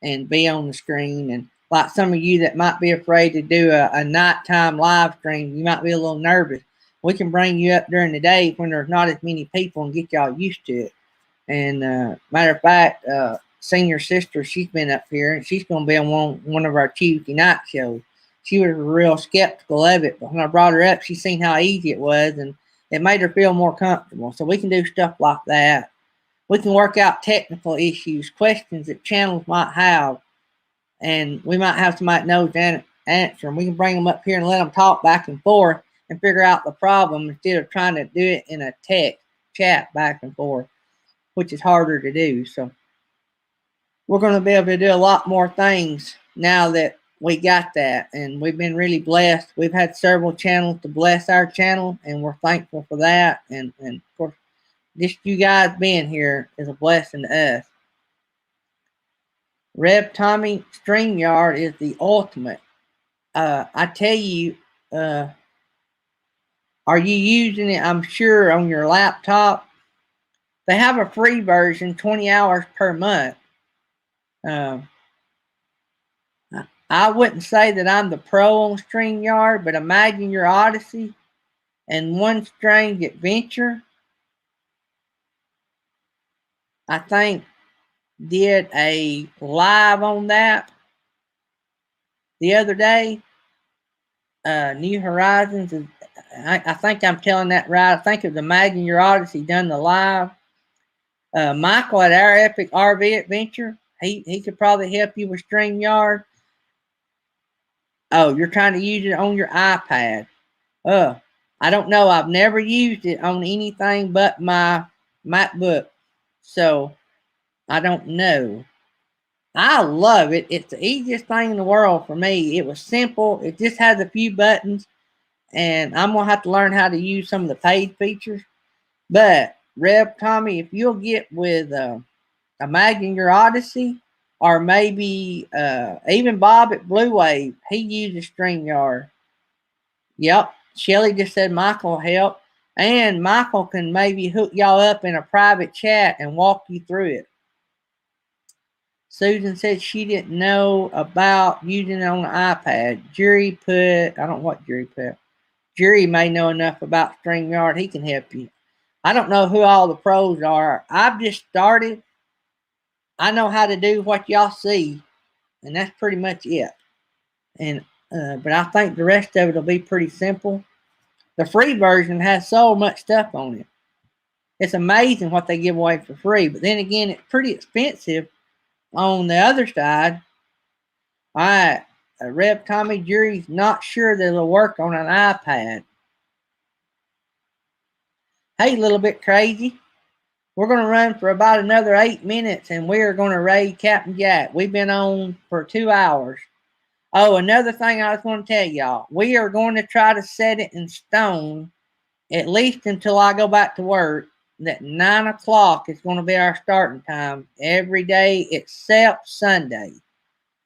and be on the screen, and like some of you that might be afraid to do a nighttime live stream, you might be a little nervous. We can bring you up during the day when there's not as many people and get y'all used to it. And matter of fact, Senior Sister, she's been up here, and she's going to be on one of our Tuesday night shows. She was real skeptical of it, but when I brought her up, she seen how easy it was, and it made her feel more comfortable. So we can do stuff like that. We can work out technical issues, questions that channels might have, and we might have somebody that knows the answer, and we can bring them up here and let them talk back and forth. and figure out the problem instead of trying to do it in a text chat back and forth, which is harder to do. So we're going to be able to do a lot more things now that we got that, and we've been really blessed. We've had several channels to bless our channel, and we're thankful for that. And of course, just you guys being here is a blessing to us. Rev Tommy, StreamYard is the ultimate. I tell you, are you using it? I'm sure on your laptop. They have a free version, 20 hours per month. I wouldn't say that I'm the pro on StreamYard, but Imagine Your Odyssey and One Strange Adventure, I think, did a live on that the other day. New Horizons, I think I'm telling that right. I think it was Imagine Your Odyssey done the live. Michael at Our Epic RV Adventure, he could probably help you with StreamYard. Oh, you're trying to use it on your iPad. I don't know. I've never used it on anything but my MacBook. So I don't know. I love it. It's the easiest thing in the world for me. It was simple. It just has a few buttons. And I'm going to have to learn how to use some of the paid features. But, Rev Tommy, if you'll get with Imagine Your Odyssey, or maybe even Bob at Blue Wave, he uses StreamYard. Yep. Shelly just said Michael help. And Michael can maybe hook y'all up in a private chat and walk you through it. Susan said she didn't know about using it on the iPad. Jerry put, I don't know what Jerry put. Jerry may know enough about StreamYard. He can help you. I don't know who all the pros are. I've just started. I know how to do what y'all see, and that's pretty much it. And but I think the rest of it will be pretty simple. The free version has so much stuff on it. It's amazing what they give away for free. But then again, it's pretty expensive on the other side. All right, Rev Tommy, Jury's not sure that it'll work on an iPad. Hey, little bit crazy. We're going to run for about another 8 minutes, and we are going to raid Captain Jack. We've been on for 2 hours. Oh, another thing I was going to tell y'all. We are going to try to set it in stone, at least until I go back to work, that 9 o'clock is going to be our starting time every day except Sunday.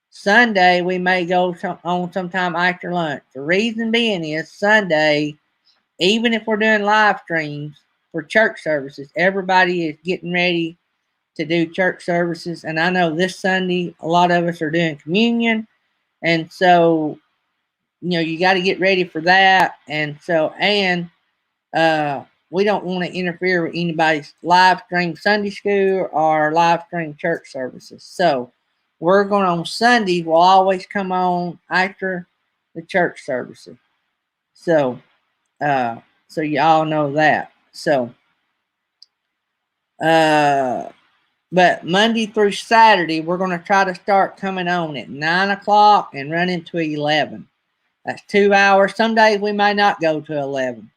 Sunday, we may go on sometime after lunch. The reason being is Sunday, even if we're doing live streams for church services, everybody is getting ready to do church services. And I know this Sunday, a lot of us are doing communion. And so, you got to get ready for that. And so, we don't want to interfere with anybody's live stream Sunday school or live stream church services. So we're going on Sundays. We'll always come on after the church services. So y'all know that. So, but Monday through Saturday, we're going to try to start coming on at 9 o'clock and run into 11. That's 2 hours. Some days we may not go to 11.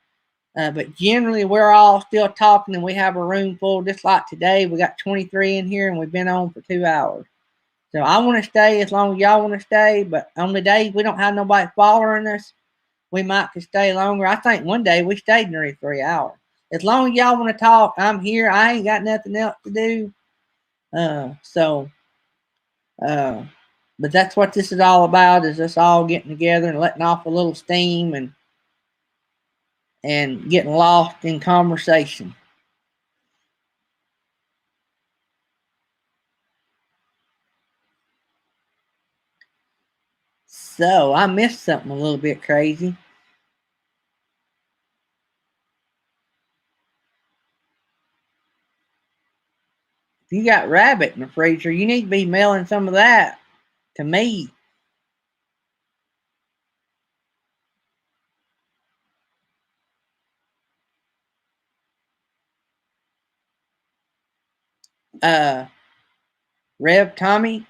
But generally, we're all still talking, and we have a room full. Just like today, we got 23 in here, and we've been on for 2 hours. So I want to stay as long as y'all want to stay. But on the days we don't have nobody following us, we might could stay longer. I think one day we stayed nearly 3 hours. As long as y'all want to talk, I'm here. I ain't got nothing else to do. But that's what this is all about, is us all getting together and letting off a little steam and getting lost in conversation. So I missed something a little bit crazy. If you got rabbit in the freezer, you need to be mailing some of that to me. Rev Tommy,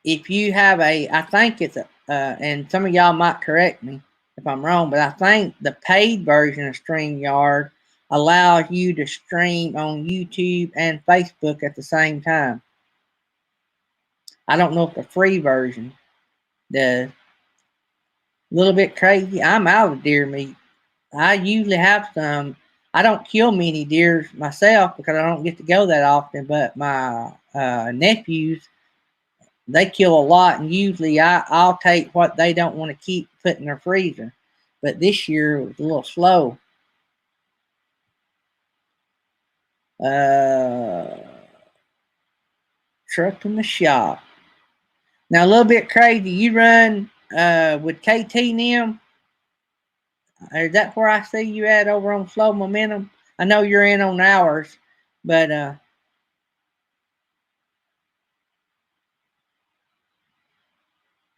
if you have I think it's and some of y'all might correct me, if I'm wrong, but I think the paid version of StreamYard allows you to stream on YouTube and Facebook at the same time. I don't know if the free version does. A little bit crazy. I'm out of deer meat. I usually have some. I don't kill many deers myself because I don't get to go that often, but my nephews, they kill a lot, and usually I'll take what they don't want to keep, put in their freezer. But this year it was a little slow. Truck in the shop. Now a little bit crazy. You run with KT Nim? Is that where I see you at over on Flow Momentum? I know you're in on ours, but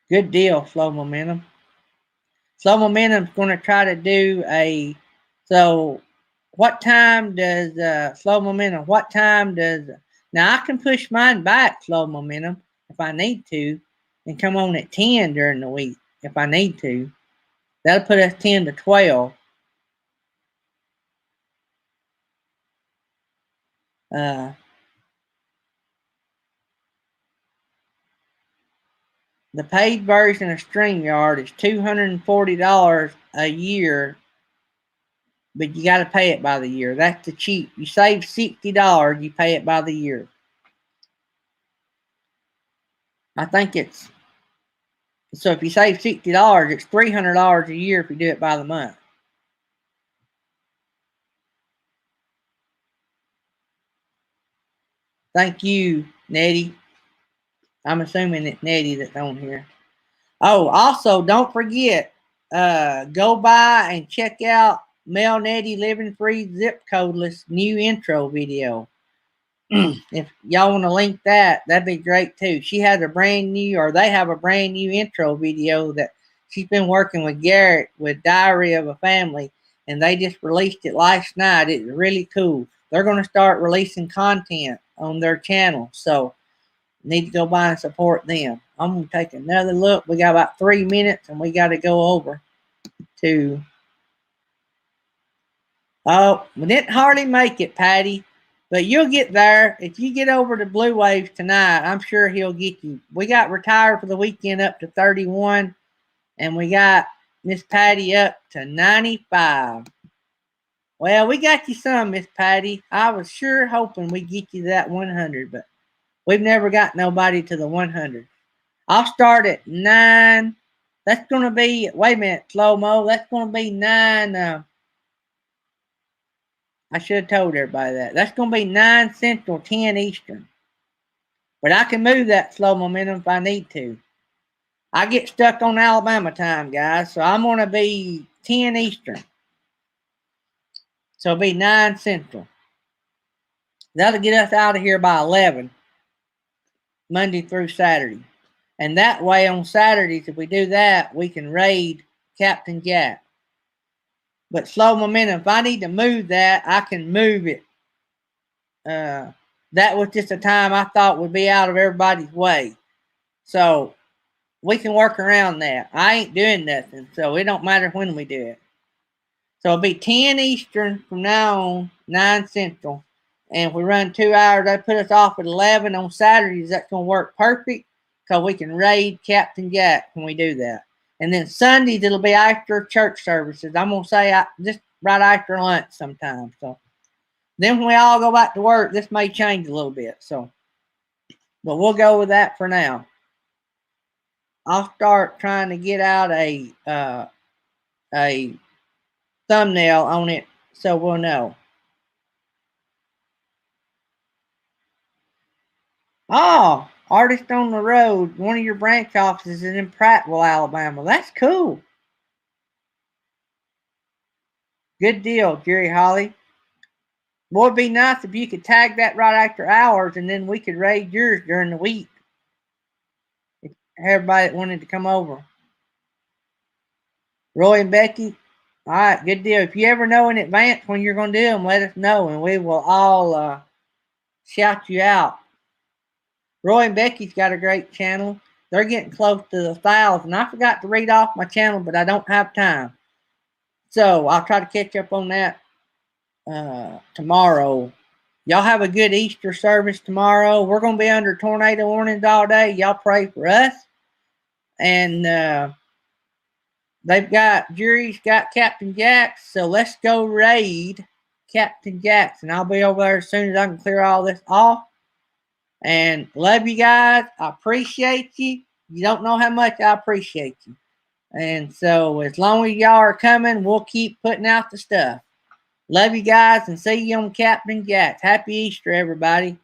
good deal, Flow Momentum. Flow Momentum's going to try to do a. So, what time does Flow Momentum? What time does now? I can push mine back, Flow Momentum, if I need to, and come on at 10 during the week if I need to. That'll put us 10 to 12. The paid version of StreamYard is $240 a year, but you got to pay it by the year. That's the cheap. You save $60, you pay it by the year. I think it's so if you save $60, it's $300 a year if you do it by the month. Thank you, Nettie. I'm assuming it's Nettie that's on here. Oh, also, don't forget, go by and check out Mel Nettie Living Free Zip Codeless new intro video. If y'all want to link that, that'd be great too. She has a brand new, or they have a brand new intro video that she's been working with Garrett with Diary of a Family, and they just released it last night. It's really cool. They're going to start releasing content on their channel, so need to go by and support them. I'm going to take another look. We got about 3 minutes, and we got to go over to. Oh, we didn't hardly make it, Patty. But you'll get there. If you get over to Blue Waves tonight, I'm sure he'll get you. We got retired for the weekend up to 31, and we got Miss Patty up to 95. Well, we got you some, Miss Patty. I was sure hoping we'd get you that 100, but we've never got nobody to the 100. I'll start at 9. That's going to be, wait a minute, Slow Mo. That's going to be 9. I should have told everybody that. That's going to be 9 Central, 10 Eastern. But I can move that Flow Momentum if I need to. I get stuck on Alabama time, guys. So I'm going to be 10 Eastern. So it'll be 9 Central. That'll get us out of here by 11. Monday through Saturday. And that way on Saturdays, if we do that, we can raid Captain Jack. But Slow Momentum, if I need to move that, I can move it. That was just a time I thought would be out of everybody's way. So we can work around that. I ain't doing nothing, so it don't matter when we do it. So it'll be 10 Eastern from now on, 9 Central. And if we run 2 hours, that put us off at 11 on Saturdays. That's going to work perfect because we can raid Captain Jack when we do that. And then Sundays, it'll be after church services. I'm going to say just right after lunch sometime. So then when we all go back to work, this may change a little bit. So, but we'll go with that for now. I'll start trying to get out a thumbnail on it so we'll know. Oh, Artist on the Road. One of your branch offices is in Prattville, Alabama. That's cool. Good deal, Jerry Holly. Boy, it'd be nice if you could tag that right after hours, and then we could raid yours during the week. If everybody that wanted to come over. Roy and Becky. All right, good deal. If you ever know in advance when you're going to do them, let us know, and we will all shout you out. Roy and Becky's got a great channel. they're getting close to the 1,000. I forgot to read off my channel, but I don't have time. So I'll try to catch up on that tomorrow. Y'all have a good Easter service tomorrow. We're going to be under tornado warnings all day. Y'all pray for us. And Jury's got Captain Jacks, so let's go raid Captain Jacks. And I'll be over there as soon as I can clear all this off. And love you guys. I appreciate you. You don't know how much I appreciate you. And so as long as y'all are coming, we'll keep putting out the stuff. Love you guys and see you on Captain Jacks. Happy Easter, everybody.